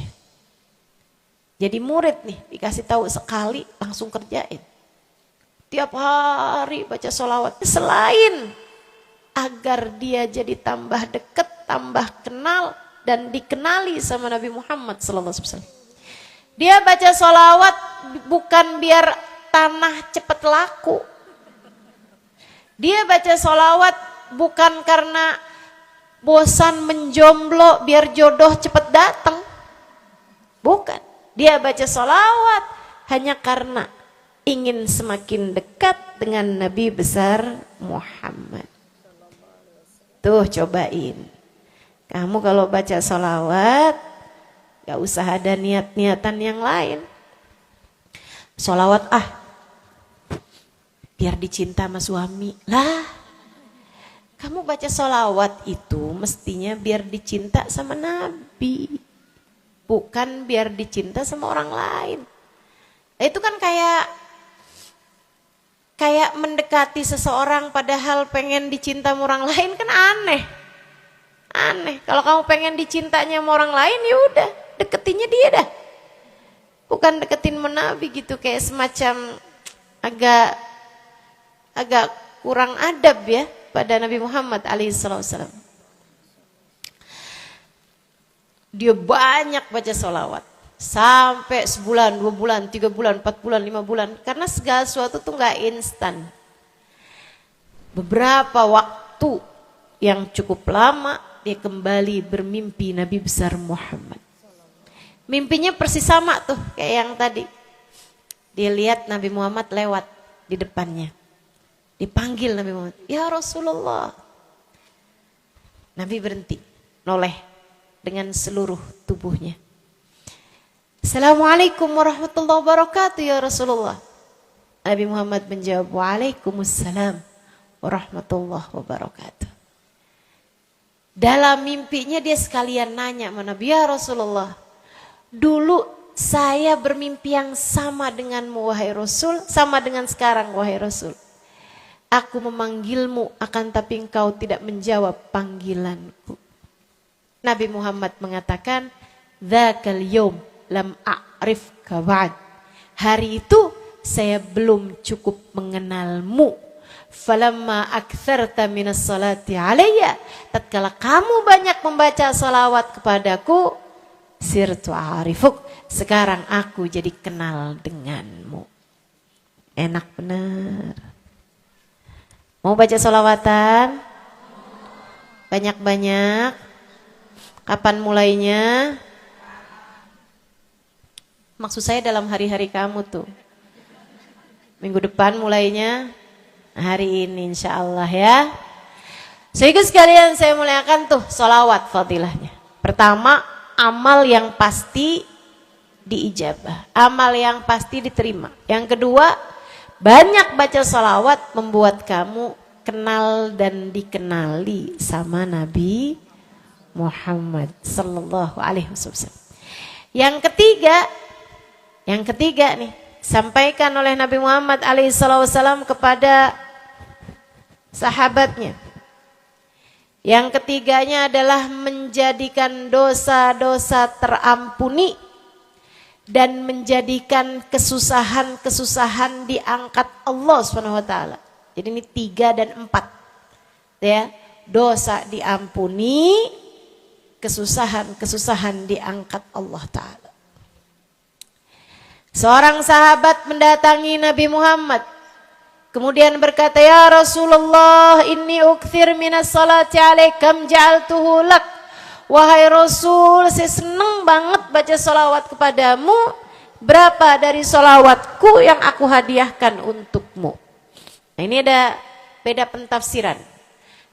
Jadi murid nih, dikasih tahu sekali langsung kerjain. Tiap hari baca salawat. Selain agar dia jadi tambah dekat, tambah kenal dan dikenali sama Nabi Muhammad sallallahu alaihi wasallam. Dia baca salawat bukan biar tanah cepat laku. Dia baca salawat bukan karena bosan menjomblo biar jodoh cepat datang. Bukan. Dia baca salawat hanya karena ingin semakin dekat dengan Nabi besar Muhammad. Tuh cobain. Kamu kalau baca salawat gak usah ada niat-niatan yang lain. Salawat biar dicinta sama suami. Lah, kamu baca sholawat itu mestinya biar dicinta sama Nabi. Bukan biar dicinta sama orang lain. Nah, itu kan kayak mendekati seseorang padahal pengen dicinta sama orang lain kan aneh. Aneh. Kalau kamu pengen dicintanya sama orang lain ya udah, deketinnya dia dah. Bukan deketin sama Nabi gitu, kayak semacam agak kurang adab ya pada Nabi Muhammad alaihissalam. Dia banyak baca sholawat sampai sebulan, 2 bulan, 3 bulan, 4 bulan, 5 bulan, karena segala sesuatu tuh nggak instan. Beberapa waktu yang cukup lama dia kembali bermimpi Nabi besar Muhammad. Mimpinya persis sama tuh kayak yang tadi. Dia lihat Nabi Muhammad lewat di depannya. Dipanggil Nabi Muhammad, "Ya Rasulullah." Nabi berhenti, noleh dengan seluruh tubuhnya. "Assalamualaikum warahmatullahi wabarakatuh ya Rasulullah." Nabi Muhammad menjawab, "Waalaikumsalam warahmatullahi wabarakatuh." Dalam mimpinya dia sekalian nanya sama Nabi, "Ya Rasulullah, dulu saya bermimpi yang sama denganmu wahai Rasul, sama dengan sekarang wahai Rasul. Aku memanggilmu akan tapi engkau tidak menjawab panggilanku." Nabi Muhammad mengatakan, "Dzakal yaum lam a'rifka ba'd." Hari itu saya belum cukup mengenalmu. Falamma aktsarta minas salati alayya. Tatkala kamu banyak membaca salawat kepadaku, sirtu a'rifuk. Sekarang aku jadi kenal denganmu. Enak bener. Mau baca sholawatan? Banyak-banyak. Kapan mulainya? Maksud saya dalam hari-hari kamu tuh. Minggu depan mulainya, hari ini insya Allah ya. Sehingga sekalian saya muliakan tuh sholawat fadilahnya. Pertama, amal yang pasti diijabah. Amal yang pasti diterima. Yang kedua, banyak baca sholawat membuat kamu kenal dan dikenali sama Nabi Muhammad sallallahu alaihi wasallam. Yang ketiga nih, sampaikan oleh Nabi Muhammad alaihi wasallam kepada sahabatnya. Yang ketiganya adalah menjadikan dosa-dosa terampuni dan menjadikan kesusahan-kesusahan diangkat Allah Subhanahu wa taala. Jadi ini 3 dan 4. Ya, dosa diampuni, kesusahan-kesusahan diangkat Allah taala. Seorang sahabat mendatangi Nabi Muhammad, kemudian berkata, "Ya Rasulullah, inni ukthir minas salati alaikam ja'altuhu lak." Wahai Rasul, saya senang banget baca salawat kepadamu. Berapa dari salawatku yang aku hadiahkan untukmu? Nah, ini ada beda pentafsiran.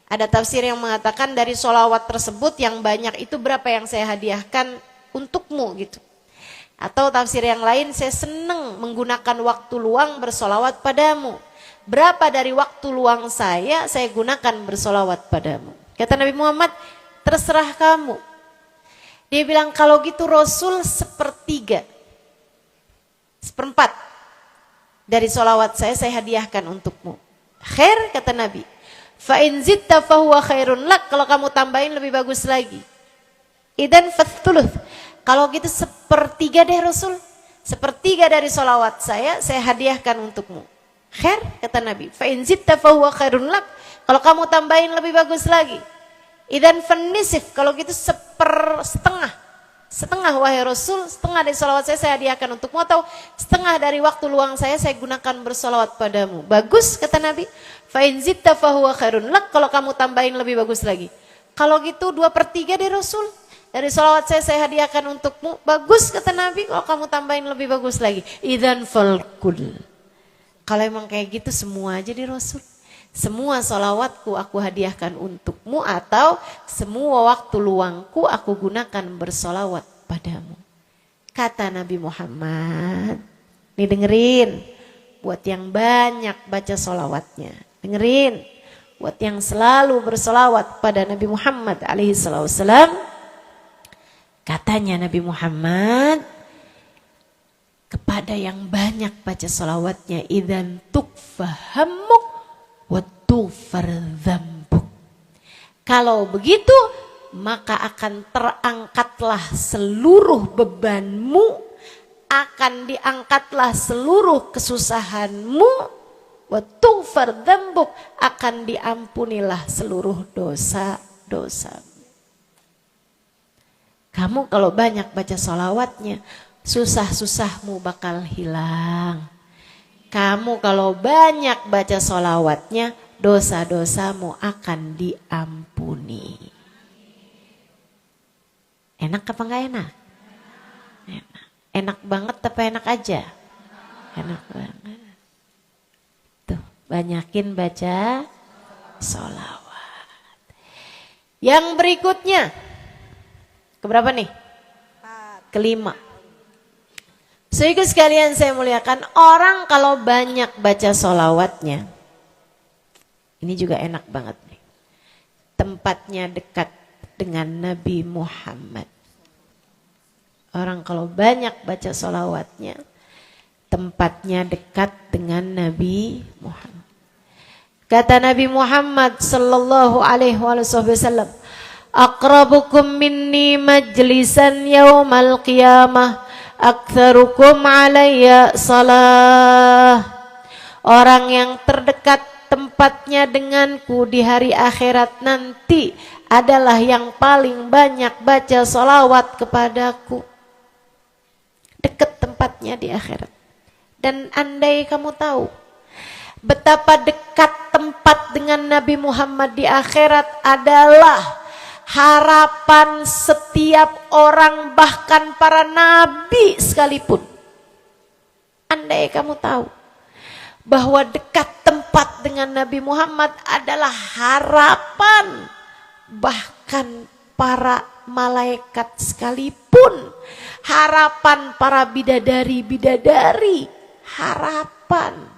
Ada tafsir yang mengatakan dari salawat tersebut yang banyak itu berapa yang saya hadiahkan untukmu gitu. Atau tafsir yang lain, saya senang menggunakan waktu luang bersolawat padamu. Berapa dari waktu luang saya gunakan bersolawat padamu. Kata Nabi Muhammad, terserah kamu. Dia bilang, kalau gitu Rasul 1/3, 1/4 dari solawat saya hadiahkan untukmu. Khair, kata Nabi. Fa in zitta fahuwa khairun lak. Kalau kamu tambahin lebih bagus lagi. Idan fathuluth. Kalau gitu 1/3 deh Rasul. 1/3 dari solawat saya hadiahkan untukmu. Khair, kata Nabi. Fa in zitta fahuwa khairun lak. Kalau kamu tambahin lebih bagus lagi. Idan fannisif. Kalau gitu 1/2. Setengah wahai Rasul, setengah dari solawat saya hadiahkan untukmu. Atau setengah dari waktu luang saya gunakan bersolawat padamu. Bagus, kata Nabi. Fa in zitta fahuwa khairun lak. Kalau kamu tambahin lebih bagus lagi. Kalau gitu 2/3 deh Rasul. Dari salawat saya hadiahkan untukmu. Bagus, kata Nabi, kalau kamu tambahin lebih bagus lagi. Idzan falkul. Kalau emang kayak gitu semua aja di Rasul. Semua salawatku aku hadiahkan untukmu. Atau semua waktu luangku aku gunakan bersalawat padamu. Kata Nabi Muhammad. Nih dengerin. Buat yang banyak baca salawatnya. Dengerin. Buat yang selalu bersalawat pada Nabi Muhammad alaihi wasallam. Katanya Nabi Muhammad, kepada yang banyak baca salawatnya, idzan tukfahammuk wa tughfar dzambuk. Kalau begitu, maka akan terangkatlah seluruh bebanmu, akan diangkatlah seluruh kesusahanmu, wa tughfar dzambuk, akan diampunilah seluruh dosa-dosamu. Kamu kalau banyak baca salawatnya, susah-susahmu bakal hilang. Kamu kalau banyak baca salawatnya, dosa-dosamu akan diampuni. Enak apa enggak enak? Enak. Enak banget apa enak aja? Enak banget. Tuh, banyakin baca salawat. Yang berikutnya, keberapa nih? 4. Kelima. Sehingga sekalian saya muliakan, orang kalau banyak baca sholawatnya, ini juga enak banget nih. Tempatnya dekat dengan Nabi Muhammad. Orang kalau banyak baca sholawatnya, tempatnya dekat dengan Nabi Muhammad. Kata Nabi Muhammad sallallahu alaihi wasallam, aqrabukum minni majlisan yaumal qiyamah aktsarukum alayya salah. Orang yang terdekat tempatnya denganku di hari akhirat nanti adalah yang paling banyak baca salawat kepadaku. Dekat tempatnya di akhirat. Dan andai kamu tahu Betapa dekat tempat dengan Nabi Muhammad di akhirat adalah harapan setiap orang, bahkan para nabi sekalipun. Andai kamu tahu bahwa dekat tempat dengan Nabi Muhammad adalah harapan bahkan para malaikat sekalipun, harapan para bidadari-bidadari, harapan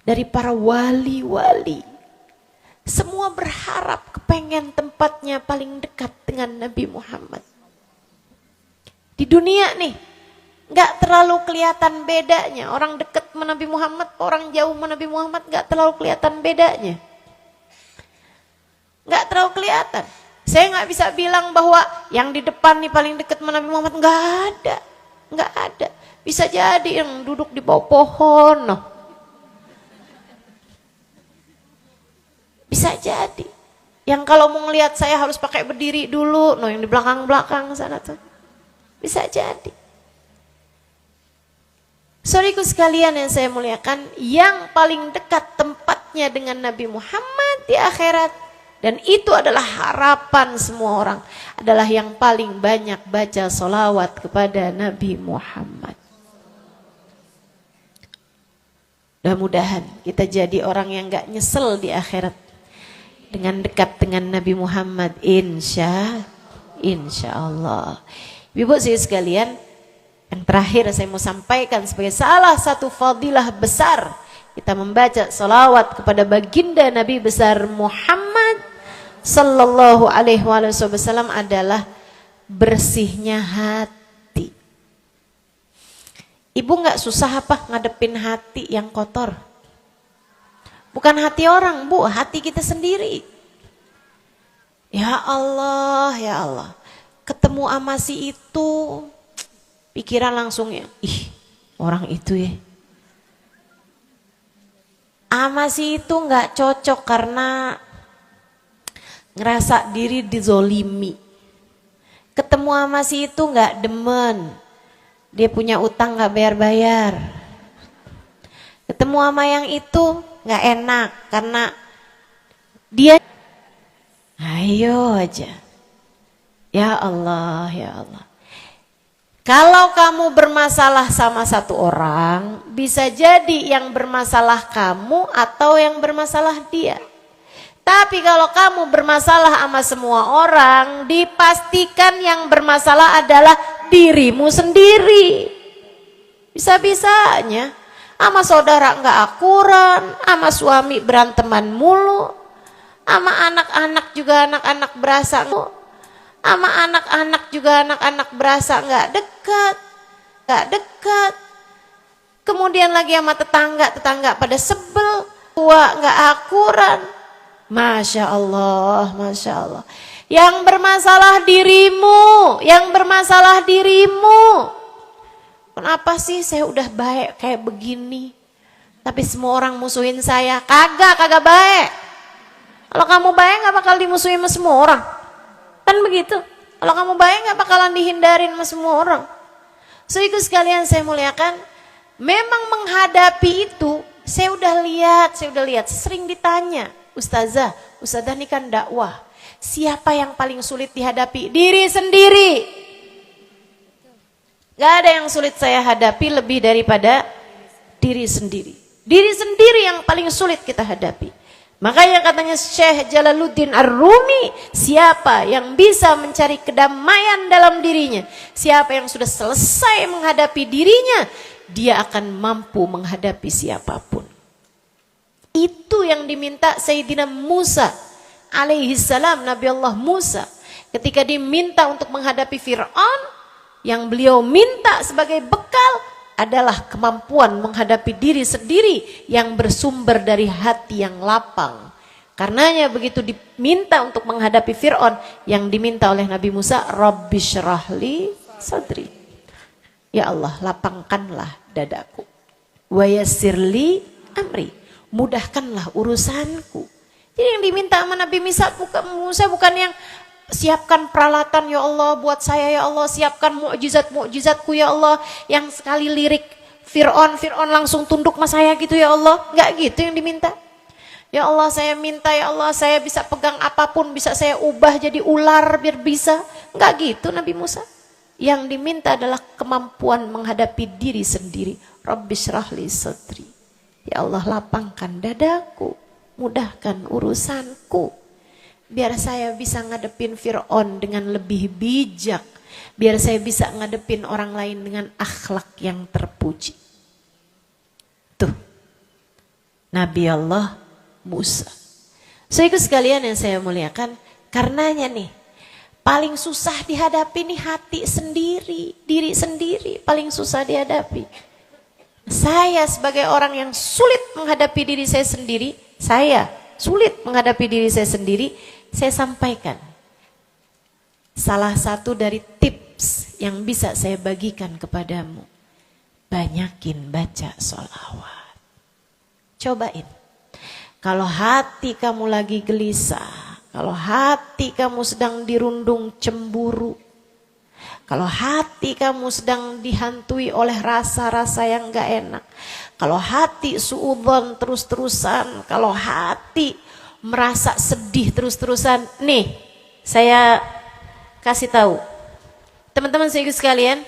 dari para wali-wali. Semua berharap kepengen tempatnya paling dekat dengan Nabi Muhammad. Di dunia nih, gak terlalu kelihatan bedanya. Orang dekat sama Nabi Muhammad, orang jauh sama Nabi Muhammad gak terlalu kelihatan bedanya. Gak terlalu kelihatan. Saya gak bisa bilang bahwa yang di depan nih paling dekat sama Nabi Muhammad. Gak ada. Gak ada. Bisa jadi yang duduk di bawah pohon. No. Bisa jadi. Yang kalau mau ngelihat saya harus pakai berdiri dulu. No, yang di belakang-belakang sana tuh. Bisa jadi. Saudaraku sekalian yang saya muliakan, yang paling dekat tempatnya dengan Nabi Muhammad di akhirat, dan itu adalah harapan semua orang, adalah yang paling banyak baca sholawat kepada Nabi Muhammad. Mudah-mudahan kita jadi orang yang gak nyesel di akhirat dengan dekat dengan Nabi Muhammad, insya Allah. Ibu saya sekalian, yang terakhir saya mau sampaikan sebagai salah satu fadilah besar kita membaca salawat kepada baginda Nabi besar Muhammad sallallahu alaihi wasallam adalah bersihnya hati. Ibu nggak susah apa ngadepin hati yang kotor? Bukan hati orang, Bu, hati kita sendiri. Ya Allah, ya Allah. Ketemu sama si itu, pikiran langsungnya, ih, orang itu ya. Sama si itu nggak cocok karena ngerasa diri dizolimi. Ketemu sama si itu nggak demen, dia punya utang nggak bayar-bayar. Ketemu sama yang itu nggak enak karena dia, ayo aja. Ya Allah, ya Allah. Kalau kamu bermasalah sama satu orang, bisa jadi yang bermasalah kamu atau yang bermasalah dia. Tapi kalau kamu bermasalah sama semua orang, dipastikan yang bermasalah adalah dirimu sendiri. Bisa-bisanya sama saudara nggak akuran, sama suami beranteman mulu, sama anak-anak juga anak-anak berasa, sama anak-anak juga anak-anak berasa nggak dekat. Kemudian lagi sama tetangga pada sebel, tua nggak akuran. Masya Allah, Masya Allah. Yang bermasalah dirimu. Kenapa sih saya udah baik kayak begini, tapi semua orang musuhin saya? Kagak baik. Kalau kamu baik nggak bakal dimusuhin sama semua orang. Kan begitu. Kalau kamu baik nggak bakalan dihindarin sama semua orang. Saudaraku sekalian saya muliakan, memang menghadapi itu saya udah lihat, sering ditanya, Ustazah ini kan dakwah. Siapa yang paling sulit dihadapi? Diri sendiri. Gak ada yang sulit saya hadapi lebih daripada diri sendiri. Diri sendiri yang paling sulit kita hadapi. Makanya katanya Syekh Jalaluddin Ar-Rumi, siapa yang bisa mencari kedamaian dalam dirinya, siapa yang sudah selesai menghadapi dirinya, dia akan mampu menghadapi siapapun. Itu yang diminta Sayyidina Musa alaihi salam, Nabi Allah Musa, ketika diminta untuk menghadapi Fir'aun, yang beliau minta sebagai bekal adalah kemampuan menghadapi diri sendiri yang bersumber dari hati yang lapang. Karenanya begitu diminta untuk menghadapi Fir'aun, yang diminta oleh Nabi Musa, Rabbi syrahli sadri. Ya Allah, lapangkanlah dadaku. Wa yassirli amri. Mudahkanlah urusanku. Jadi yang diminta sama Nabi Musa bukan yang siapkan peralatan ya Allah buat saya ya Allah, siapkan mukjizat-mukjizatku ya Allah, yang sekali lirik Fir'aun langsung tunduk sama saya gitu ya Allah. Enggak gitu yang diminta. Ya Allah saya minta, ya Allah saya bisa pegang apapun, bisa saya ubah jadi ular biar bisa. Enggak gitu Nabi Musa. Yang diminta adalah kemampuan menghadapi diri sendiri. Rabbishrahli sadri. Ya Allah lapangkan dadaku, mudahkan urusanku. Biar saya bisa ngadepin Fir'aun dengan lebih bijak. Biar saya bisa ngadepin orang lain dengan akhlak yang terpuji. Tuh, Nabi Allah Musa. So ikut sekalian yang saya muliakan, karenanya nih, paling susah dihadapi nih hati sendiri, diri sendiri, paling susah dihadapi. Saya sebagai orang yang sulit menghadapi diri saya sendiri, saya sampaikan. Salah satu dari tips yang bisa saya bagikan kepadamu, banyakin baca sholawat. Cobain. Kalau hati kamu lagi gelisah, kalau hati kamu sedang dirundung cemburu, kalau hati kamu sedang dihantui oleh rasa-rasa yang gak enak, kalau hati suudzon terus-terusan, kalau hati merasa sedih terus-terusan, nih saya kasih tahu, teman-teman sekalian sekalian,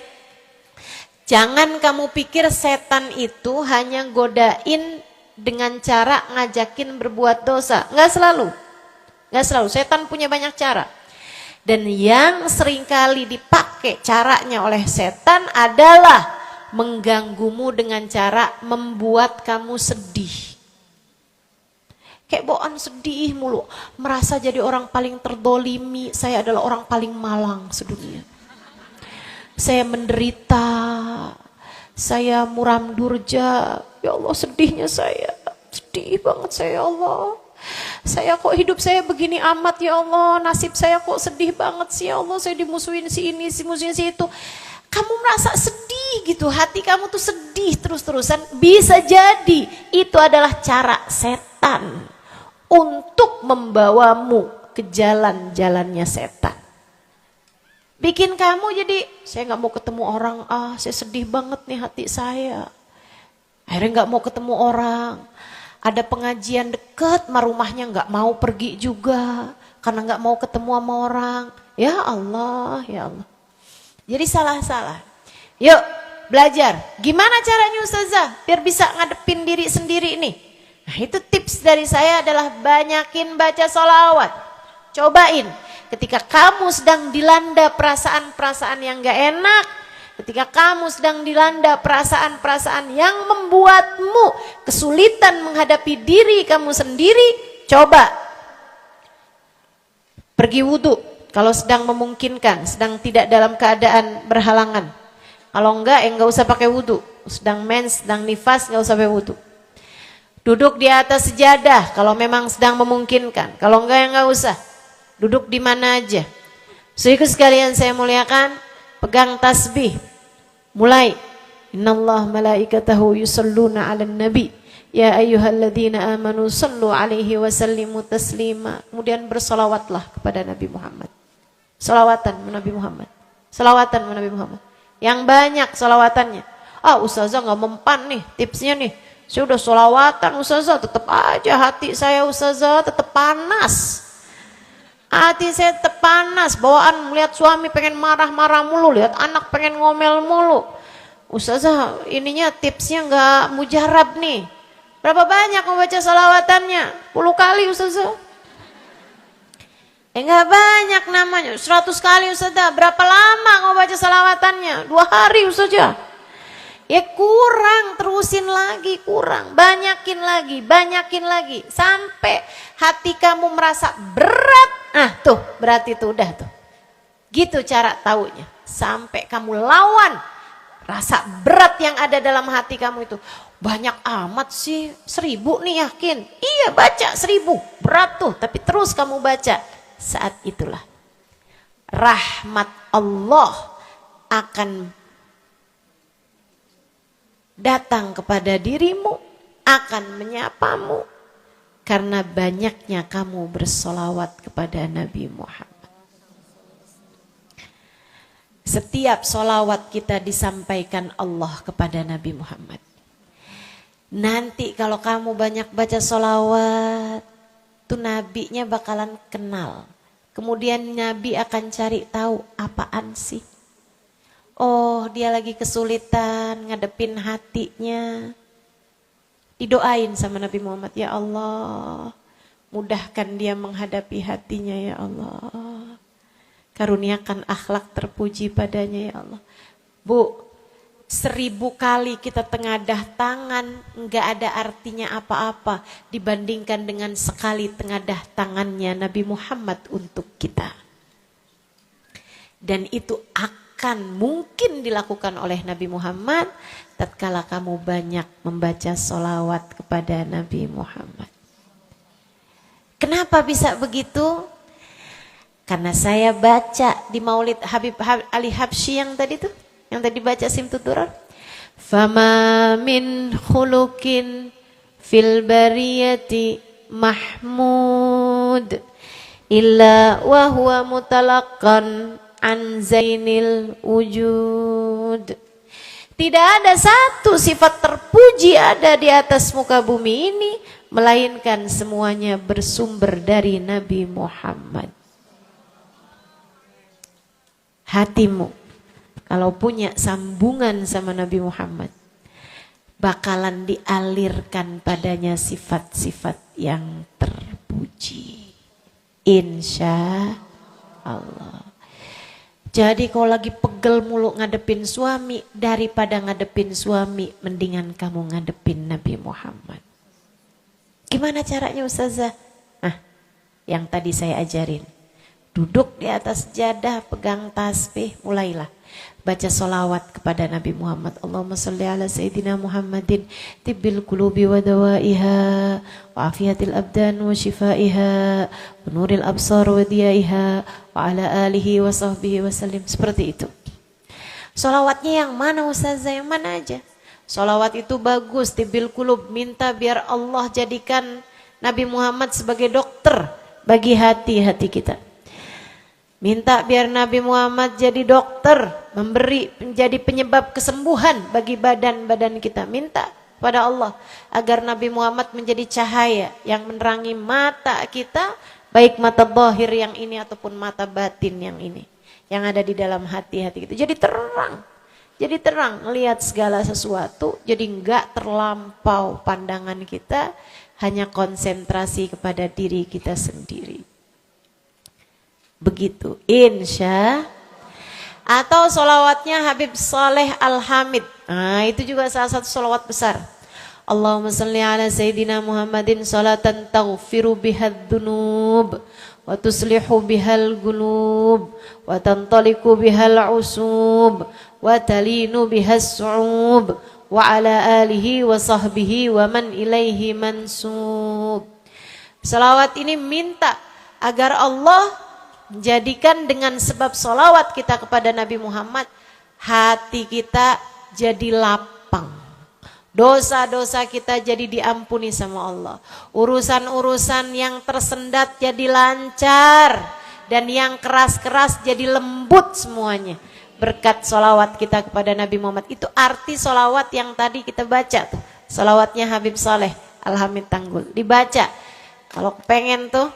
jangan kamu pikir setan itu hanya godain dengan cara ngajakin berbuat dosa. Nggak selalu. Setan punya banyak cara. Dan yang seringkali dipakai caranya oleh setan adalah mengganggumu dengan cara membuat kamu sedih. Kayak bawaan sedih mulu, merasa jadi orang paling terdolimi. Saya adalah orang paling malang sedunia. Saya menderita, saya muram durja. Ya Allah sedihnya saya, sedih banget saya ya Allah. Saya kok hidup saya begini amat ya Allah, nasib saya kok sedih banget sih ya Allah. Saya dimusuhin si ini, si musuhin si itu. Kamu merasa sedih gitu, hati kamu tuh sedih terus-terusan. Bisa jadi itu adalah cara setan untuk membawamu ke jalan-jalannya setan. Bikin kamu jadi, saya gak mau ketemu orang, saya sedih banget nih hati saya. Akhirnya gak mau ketemu orang. Ada pengajian deket sama rumahnya gak mau pergi juga. Karena gak mau ketemu sama orang. Ya Allah, ya Allah. Jadi salah-salah. Yuk belajar. Gimana caranya Ustazah biar bisa ngadepin diri sendiri nih? Nah itu tips dari saya adalah banyakin baca sholawat. Cobain. Ketika kamu sedang dilanda perasaan-perasaan yang gak enak, ketika kamu sedang dilanda perasaan-perasaan yang membuatmu kesulitan menghadapi diri kamu sendiri, coba pergi wudhu kalau sedang memungkinkan, sedang tidak dalam keadaan berhalangan. Kalau enggak, enggak usah pakai wudhu. Sedang mens, sedang nifas, enggak usah pakai wudhu. Duduk di atas sejadah kalau memang sedang memungkinkan. Kalau enggak, enggak usah. Duduk di mana aja. Saudaraku sekalian saya muliakan, pegang tasbih. Mulai. Innallah malaikatahu yusalluna 'alan nabi. Ya ayyuhalladzina amanu sallu 'alaihi wa sallimu taslima. Kemudian bersolawatlah kepada Nabi Muhammad. Solawatan Nabi Muhammad. Solawatan Nabi Muhammad. Yang banyak solawatannya. Ustazah nggak mempan nih tipsnya nih. Saya udah solawatan Ustazah, tetap aja hati saya Ustazah tetap panas. Hati saya tetap panas, bawaan melihat suami pengen marah-marah mulu, lihat anak pengen ngomel mulu. Ustazah ininya tipsnya nggak mujarab nih. Berapa banyak membaca salawatannya? 10 kali Ustazah. Nggak banyak namanya, 100 kali Ustazah. Berapa lama membaca salawatannya? 2 hari Ustazah. Ya kurang, terusin lagi, kurang. Banyakin lagi. Sampai hati kamu merasa berat. Tuh berarti itu udah tuh. Gitu cara taunya. Sampai kamu lawan rasa berat yang ada dalam hati kamu itu. Banyak amat sih, 1000 nih yakin. Iya baca 1000, berat tuh. Tapi terus kamu baca. Saat itulah rahmat Allah akan datang kepada dirimu, akan menyapamu. Karena banyaknya kamu bersolawat kepada Nabi Muhammad. Setiap solawat kita disampaikan Allah kepada Nabi Muhammad. Nanti kalau kamu banyak baca solawat, tuh nabinya bakalan kenal. Kemudian Nabi akan cari tahu apaan sih. Oh, dia lagi kesulitan ngadepin hatinya. Didoain sama Nabi Muhammad, ya Allah, mudahkan dia menghadapi hatinya ya Allah. Karuniakan akhlak terpuji padanya ya Allah. Bu, 1000 kali kita tengadah tangan enggak ada artinya apa-apa dibandingkan dengan sekali tengadah tangannya Nabi Muhammad untuk kita. Dan itu akan mungkin dilakukan oleh Nabi Muhammad tatkala kamu banyak membaca sholawat kepada Nabi Muhammad. Kenapa bisa begitu? Karena saya baca di Maulid Habib Ali Habsyi yang tadi tuh, yang tadi baca Simtuturar. Fama min khuluqin fil bariyati mahmud illa wa huwa mutalaqqan an zainil wujud. Tidak ada satu sifat terpuji ada di atas muka bumi ini melainkan semuanya bersumber dari Nabi Muhammad. Hatimu kalau punya sambungan sama Nabi Muhammad, bakalan dialirkan padanya sifat-sifat yang terpuji. Insya Allah. Jadi kalau lagi pegel mulu ngadepin suami, daripada ngadepin suami, mendingan kamu ngadepin Nabi Muhammad. Gimana caranya Ustazah? Nah, yang tadi saya ajarin. Duduk di atas jadah, pegang tasbih, mulailah baca solawat kepada Nabi Muhammad. Allahumma salli ala Sayyidina Muhammadin tibbil qulubi wa dawaiha wa afiyatil abdan wa shifaiha wa nuril absar wa diyaiha wa ala alihi wa sahbihi wa sallim. Seperti itu. Solawatnya yang mana Ustazah? Yang mana aja? Solawat itu bagus, tibbil qulub, minta biar Allah jadikan Nabi Muhammad sebagai dokter bagi hati-hati kita. Minta biar Nabi Muhammad jadi dokter, menjadi penyebab kesembuhan bagi badan-badan kita. Minta pada Allah agar Nabi Muhammad menjadi cahaya yang menerangi mata kita, baik mata zahir yang ini ataupun mata batin yang ini, yang ada di dalam hati-hati kita. Jadi terang melihat segala sesuatu, jadi enggak terlampau pandangan kita, hanya konsentrasi kepada diri kita sendiri. Begitu, insya. Atau solawatnya Habib Saleh Al-Hamid. Nah, itu juga salah satu solawat besar. Allahumma salli ala Sayyidina Muhammadin salatan taghfiru bihad dunub wa tuslihu bihal gunub wa tantaliku bihal usub wa talinu bihas su'ub wa ala alihi wa sahbihi wa man ilaihi mansub. Salawat ini minta agar Allah jadikan dengan sebab solawat kita kepada Nabi Muhammad, hati kita jadi lapang. Dosa-dosa kita jadi diampuni sama Allah. Urusan-urusan yang tersendat jadi lancar. Dan yang keras-keras jadi lembut semuanya. Berkat solawat kita kepada Nabi Muhammad. Itu arti solawat yang tadi kita baca tuh. Solawatnya Habib Saleh Al-Hamid Tanggul. Dibaca. Kalau pengen tuh,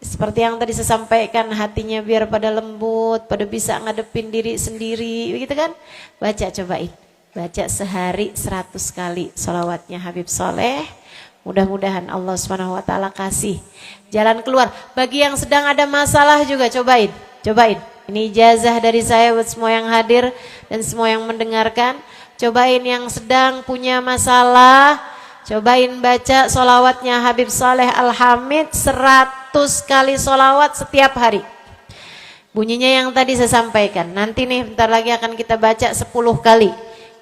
seperti yang tadi saya sampaikan, hatinya biar pada lembut, pada bisa ngadepin diri sendiri, begitu kan? Baca, cobain. Baca sehari 100 kali sholawatnya Habib Saleh. Mudah-mudahan Allah SWT kasih jalan keluar. Bagi yang sedang ada masalah juga cobain. Ini ijazah dari saya buat semua yang hadir dan semua yang mendengarkan. Cobain yang sedang punya masalah, cobain baca sholawatnya Habib Saleh Al-Hamid 100 kali sholawat setiap hari. Bunyinya yang tadi saya sampaikan. Nanti nih bentar lagi akan kita baca 10 kali.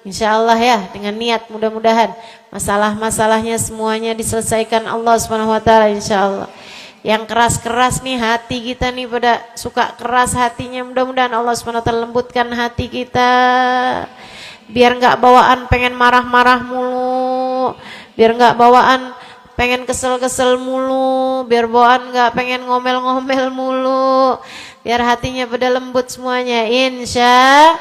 Insya Allah ya, dengan niat mudah-mudahan masalah-masalahnya semuanya diselesaikan Allah SWT, insya Allah. Yang keras-keras nih hati kita nih, pada suka keras hatinya, mudah-mudahan Allah SWT lembutkan hati kita. Biar nggak bawaan pengen marah-marah mulu, biar nggak bawaan pengen kesel-kesel mulu, biar bawaan nggak pengen ngomel-ngomel mulu, biar hatinya pada lembut semuanya. Insya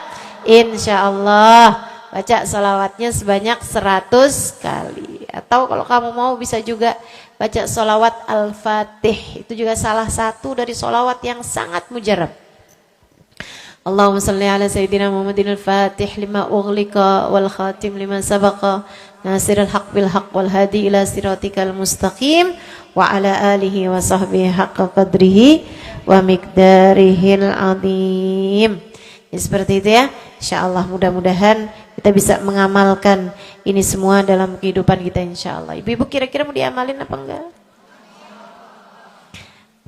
Allah. Baca sholawatnya sebanyak 100 kali. Atau kalau kamu mau bisa juga baca sholawat Al-Fatih. Itu juga salah satu dari sholawat yang sangat mujarab. Allahumma salli ala Sayyidina Muhammadin al-Fatih lima ughliqa wal khatim lima sabaqa nasirul haq bil haq wal hadi ila siratikal mustaqim wa ala alihi wa sahbihi haqqa qadrihi wa miqdarihil azim. Ya, seperti itu ya. Insyaallah mudah-mudahan kita bisa mengamalkan ini semua dalam kehidupan kita insyaallah. Ibu-ibu kira-kira mau diamalin apa enggak?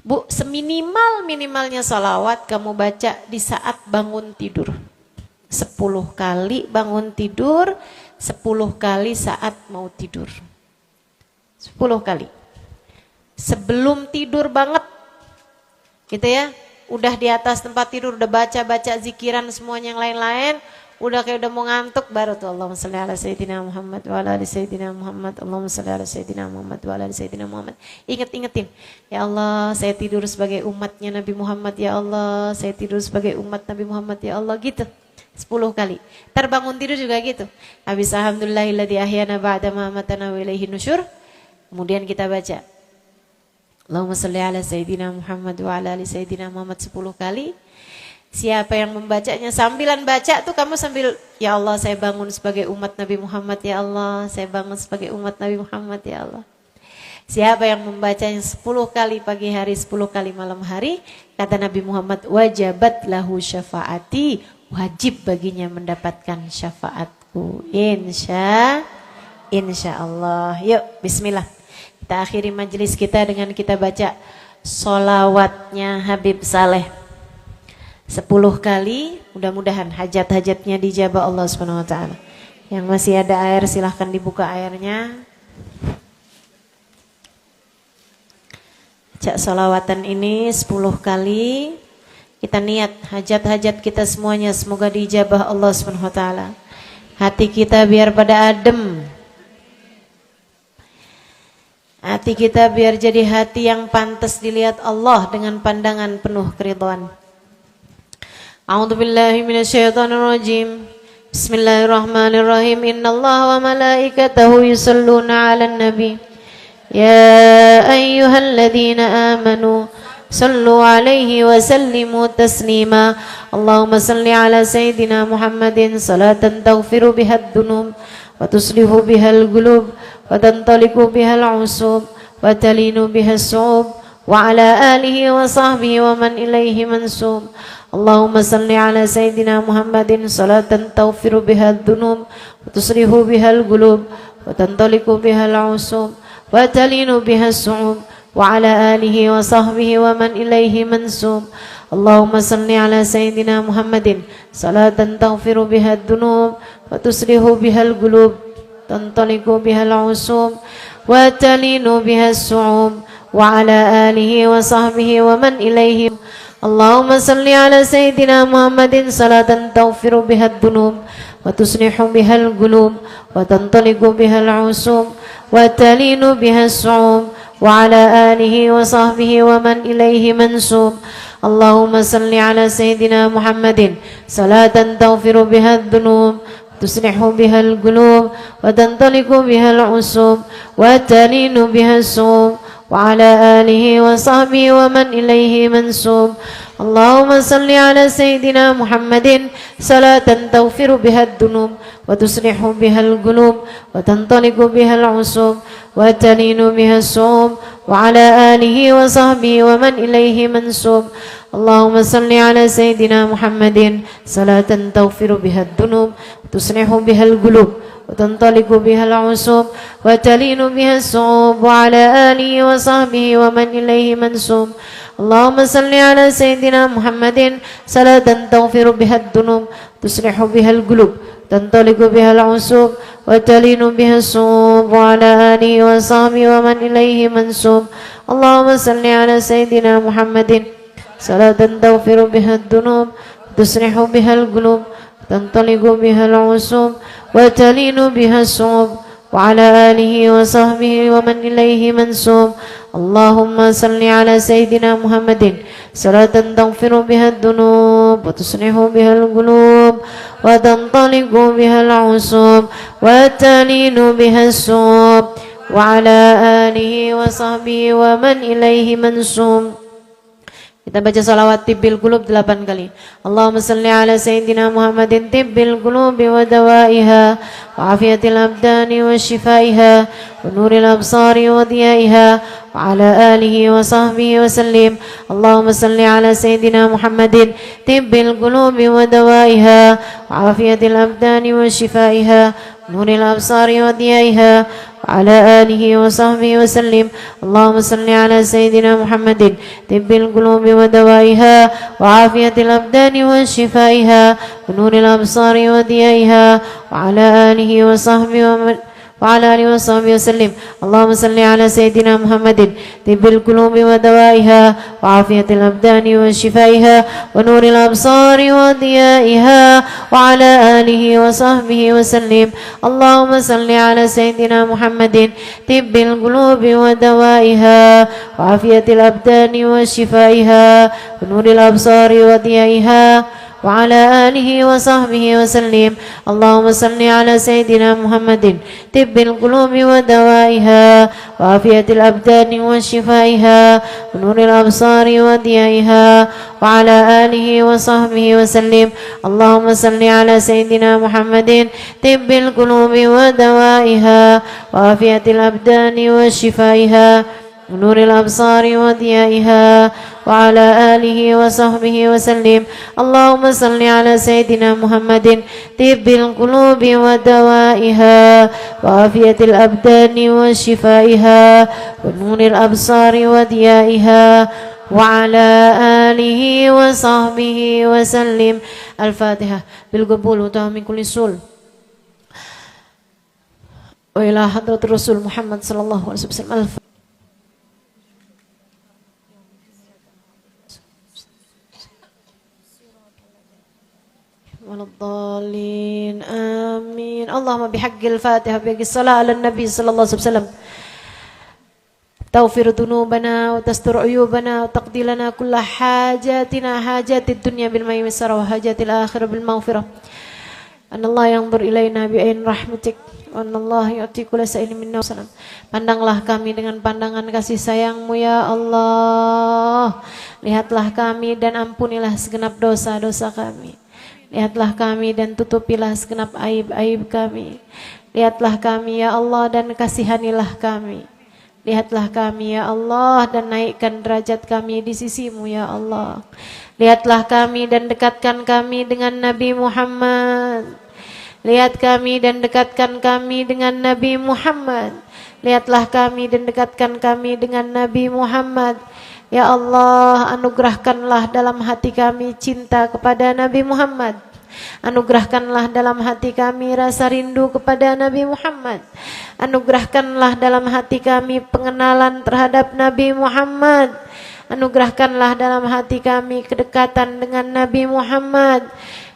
Bu, seminimal-minimalnya salawat kamu baca di saat bangun tidur. 10 kali bangun tidur, 10 kali saat mau tidur. 10 kali. Sebelum tidur banget, gitu ya. Udah di atas tempat tidur, udah baca-baca zikiran semuanya yang lain-lain. Udah kayak udah mau ngantuk baru tuh Allahumma shalli ala Sayyidina Muhammad wa ala ali Sayyidina Muhammad. Allahumma shalli ala Sayyidina Muhammad wa ala ali Sayyidina Muhammad. Ingetin, ya Allah saya tidur sebagai umatnya Nabi Muhammad, ya Allah saya tidur sebagai umat Nabi Muhammad, ya Allah, gitu 10 kali. Terbangun tidur juga gitu. Habis alhamdulillahilladzi ahyana ba'da ma amatana wa ilaihi nusyur. Kemudian kita baca Allahumma shalli ala Sayyidina Muhammad wa ala ali Sayyidina Muhammad 10 kali. Siapa yang membacanya sambilan baca tuh kamu sambil ya Allah saya bangun sebagai umat Nabi Muhammad, ya Allah saya bangun sebagai umat Nabi Muhammad, ya Allah. Siapa yang membacanya 10 kali pagi hari, 10 kali malam hari, kata Nabi Muhammad, wajabat lahu syafaati, wajib baginya mendapatkan syafaatku. Insya Allah. Yuk bismillah. Kita akhiri majelis kita dengan kita baca sholawatnya Habib Saleh 10 kali, mudah-mudahan hajat-hajatnya dijabah Allah Subhanahu wa taala. Yang masih ada air silahkan dibuka airnya. Baca sholawatan ini 10 kali. Kita niat hajat-hajat kita semuanya semoga dijabah Allah Subhanahu wa taala. Hati kita biar pada adem. Hati kita biar jadi hati yang pantas dilihat Allah dengan pandangan penuh keridhaan. A'udzu billahi minasyaitonir rajim. Bismillahirrahmanirrahim. Innallaha wa malaikatahu yusholluna 'alan nabi. Ya ayyuhalladzina amanu sallu 'alaihi wa sallimu taslima. Allahumma salli 'ala sayyidina Muhammadin salatan taghfiru biha ad-dunub wa tuslihu biha al-qulub wa tantaliqu biha al-'usub wa talinu biha as-su'ub wa 'ala alihi wa sahbihi wa man ilaihi mansub. Allahumma salli ala Sayyidina Muhammadin salatan taghfiru biha ad-dunub wa tusrihu biha al-qulub wa tantaliqu biha al-'usub wa talinu biha as-su'ub wa ala alihi wa sahbihi wa man ilaihi mansub. Allahumma salli ala Sayyidina Muhammadin salatan taghfiru biha ad-dunub wa tusrihu biha al-qulub tantaliqu biha al-'usub wa talinu biha as-su'ub wa ala alihi wa sahbihi wa man ilaihi. Allahumma salli ala Sayyidina Muhammadin salatan taghfiru biha ad-dunub wa tuslihu biha al-qulub wa tantaliqu biha al-'usub wa talinu biha as-su'ub wa ala alihi wa sahbihi wa man ilaihi mansub. Allahumma salli ala Sayyidina Muhammadin salatan taghfiru biha ad-dunub tuslihu biha al-qulub wa tantaliqu biha al-'usub wa talinu biha as-su'ub wa ala alihi wa sahbihi wa man ilaihi mansub. Allahumma salli ala Sayyidina Muhammadin salatan taghfiru biha ad-dunub wa tuslihu biha al-qulub wa tantaliqu biha al-'usub wa talinu biha as-su'ub wa ala alihi wa sahbihi wa man ilaihi mansub. Allahumma salli ala Sayyidina Muhammadin salatan taghfiru biha ad-dunub wa tuslihu biha al-qulub وتنطلق بها العصوب وتلين بها الصعوب وعلى آله وصحبه ومن إليه منسوب. اللهم صل على سيدنا محمد صلاة تغفر بها الذنوب تصلح بها القلوب تنطلق بها العصوب وتلين بها الصعوب وعلى آله وصحبه ومن إليه منسوب. اللهم صل على سيدنا محمد صلاة تغفر بها الذنوب تصلح بها القلوب تنطلق بها العصوب وتلين بها الصعوب وعلى آله وصحبه ومن إليه منسوب اللهم صل على سيدنا محمد صلاة تغفر بها الذنوب وتصلح بها القلوب وتنطلق بها العصوب وتلين بها الصوب وعلى آله وصحبه ومن إليه منسوب. Kita baca salawat tibbil qulub 8 kali. Allahumma salli ala sayyidina Muhammadin tibbil qulubi wa dawaiha wa afiyatil abdani wa shifaiha wa nuril absari wa diyaiha wa ala alihi wa sahbihi wa sallim. Allahumma salli ala sayyidina Muhammadin tibbil qulubi wa dawaiha wa afiyatil abdani wa shifaiha wa nuril absari wa diyaiha على آله وصحبه وسلم. اللهم صل على سيدنا محمد طب القلوب ودوائها وعافية الأبدان وشفائها ونور الأبصار وضيائها وعلى آله وصحبه وسلم. اللهم صل على سيدنا محمد طب القلوب ودوائها وعافية الأبدان وشفائها ونور الأبصار وضيائها وعلى آله وصحبه وسلم. اللهم صل على سيدنا محمد طب القلوب ودوائها وعافية الأبدان وشفائها ونور الأبصار وضيائها وعلى آله وصحبه وسلم. اللهم صل على سيدنا محمد طب القلوب ودوائها وعافية الأبدان وشفائها ونور الأبصار وضيائها وعلى آله وصحبه وسلم. اللهم صل على سيدنا محمد طب القلوب ودوائها وعافية الأبدان وشفائها ونور الأبصار وضيائها وعلى آله وصحبه وسلم. اللهم صل على سيدنا محمد طب القلوب ودوائها وعافية الأبدان وشفائها ونور الأبصار وضيائها وعلى آله وصحبه وسلم. الفاتحة بالقبول وتهم كل سول وإلى حضرة الرسول محمد صلى الله عليه وسلم. waladhdallin amin. Allahumma bihaqqil Fatihah bihaqqis salat ala nabi sallallahu alaihi wasallam taghfir dhunubana wa tastur uyubana wa taqdi lana kulla hajatina hajatid dunya bil maisara wa hajatil akhirah bil maghfirah. Anallahu yanzur ilaina bi ayn rahmatik wa anallahu yu'ti kulla sa'ilin minna salam. Pandanglah kami dengan pandangan kasih sayang-Mu ya Allah. Lihatlah kami dan ampunilah segenap dosa-dosa kami. Lihatlah kami dan tutupilah segenap aib-aib kami. Lihatlah kami ya Allah dan kasihanilah kami. Lihatlah kami ya Allah dan naikkan derajat kami di sisi-Mu ya Allah. Lihatlah kami dan dekatkan kami dengan Nabi Muhammad. Lihat kami dan dekatkan kami dengan Nabi Muhammad. Lihatlah kami dan dekatkan kami dengan Nabi Muhammad. Ya Allah, anugerahkanlah dalam hati kami cinta kepada Nabi Muhammad. Anugerahkanlah dalam hati kami rasa rindu kepada Nabi Muhammad. Anugerahkanlah dalam hati kami pengenalan terhadap Nabi Muhammad. Anugerahkanlah dalam hati kami kedekatan dengan Nabi Muhammad.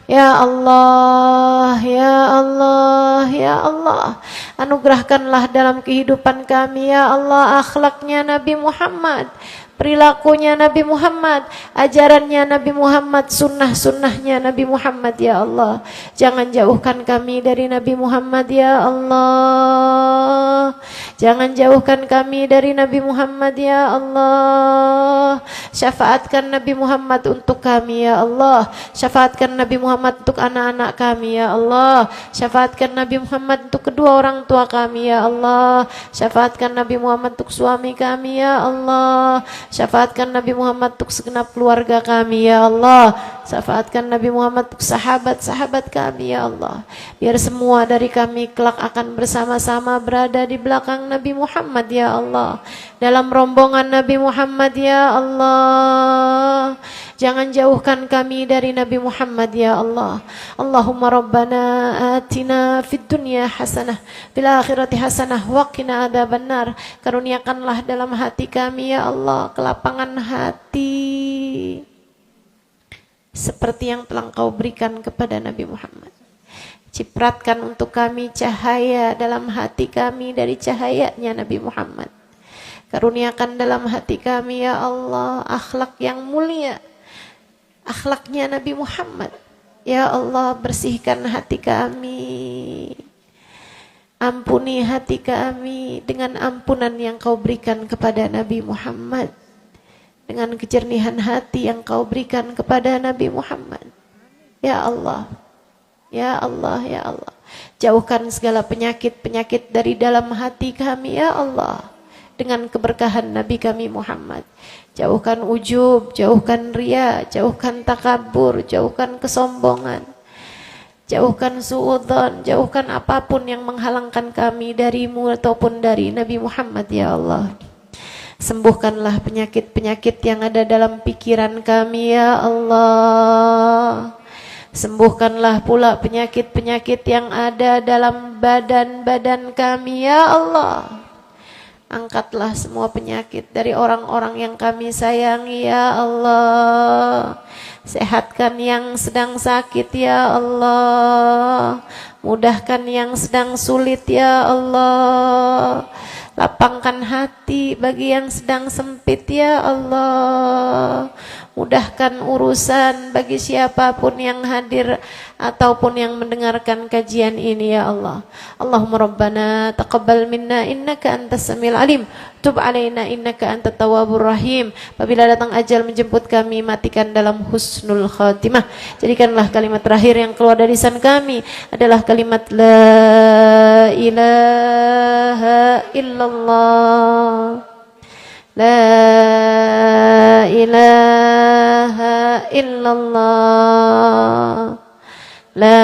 Ya Allah, ya Allah, ya Allah. Anugerahkanlah dalam kehidupan kami ya Allah akhlaknya Nabi Muhammad, perilakunya Nabi Muhammad, ajarannya Nabi Muhammad, sunnah-sunnahnya Nabi Muhammad ya Allah. Jangan jauhkan kami dari Nabi Muhammad ya Allah. Jangan jauhkan kami dari Nabi Muhammad ya Allah. Syafaatkan Nabi Muhammad untuk kami ya Allah. Syafaatkan Nabi Muhammad untuk anak-anak kami ya Allah. Syafaatkan Nabi Muhammad untuk kedua orang tua kami ya Allah. Syafaatkan Nabi Muhammad untuk suami kami ya Allah. Syafaatkan Nabi Muhammad untuk segenap keluarga kami ya Allah. Syafaatkan Nabi Muhammad untuk sahabat-sahabat kami ya Allah. Biar semua dari kami kelak akan bersama-sama berada di belakang Nabi Muhammad ya Allah, dalam rombongan Nabi Muhammad ya Allah. Jangan jauhkan kami dari Nabi Muhammad ya Allah. Allahumma rabbana atina fid dunya hasanah fil akhirati hasanah wa qina adzabannar. Karuniakanlah dalam hati kami ya Allah kelapangan hati seperti yang telah Engkau berikan kepada Nabi Muhammad. Cipratkan untuk kami cahaya dalam hati kami dari cahayanya Nabi Muhammad. Karuniakan dalam hati kami ya Allah akhlak yang mulia, akhlaknya Nabi Muhammad. Ya Allah, bersihkan hati kami, ampuni hati kami dengan ampunan yang kau berikan kepada Nabi Muhammad, dengan kejernihan hati yang kau berikan kepada Nabi Muhammad. Ya Allah, ya Allah, ya Allah, jauhkan segala penyakit-penyakit dari dalam hati kami ya Allah, dengan keberkahan Nabi kami Muhammad. Jauhkan ujub, jauhkan ria, jauhkan takabur, jauhkan kesombongan, jauhkan suudzon, jauhkan apapun yang menghalangkan kami darimu ataupun dari Nabi Muhammad ya Allah. Sembuhkanlah penyakit-penyakit yang ada dalam pikiran kami ya Allah. Sembuhkanlah pula penyakit-penyakit yang ada dalam badan-badan kami ya Allah. Angkatlah semua penyakit dari orang-orang yang kami sayangi ya Allah. Sehatkan yang sedang sakit ya Allah. Mudahkan yang sedang sulit ya Allah. Lapangkan hati bagi yang sedang sempit ya Allah. Mudahkan urusan bagi siapapun yang hadir ataupun yang mendengarkan kajian ini ya Allah. Allahumma rabbana taqabbal minna innaka antas samiul alim, tub alaina innaka antat tawwabur rahim. Apabila datang ajal menjemput kami, matikan dalam husnul khatimah. Jadikanlah kalimat terakhir yang keluar dari lisan kami adalah kalimat la ilaha illallah. La ilaha illallah. La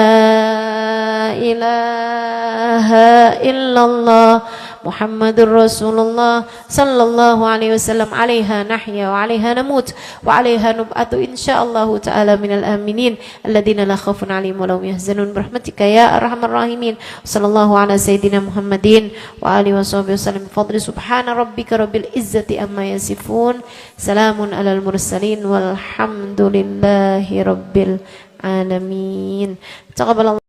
ilaha illallah. Muhammadur Rasulullah sallallahu alaihi wasallam. Alaiha nahya wa alaiha namut wa alaiha nub'atu insyaallah ta'ala minal aminin alladzina la khaufun alaihim wa lahum yahzanun birahmatika ya arhamar rahimin. Sallallahu ala sayyidina Muhammadin wa alihi washabihi wasallam. Fadli subhana rabbika rabbil izzati amma yasifun. Salamun alal mursalin walhamdulillahi rabbil alamin. Taqabbalallahu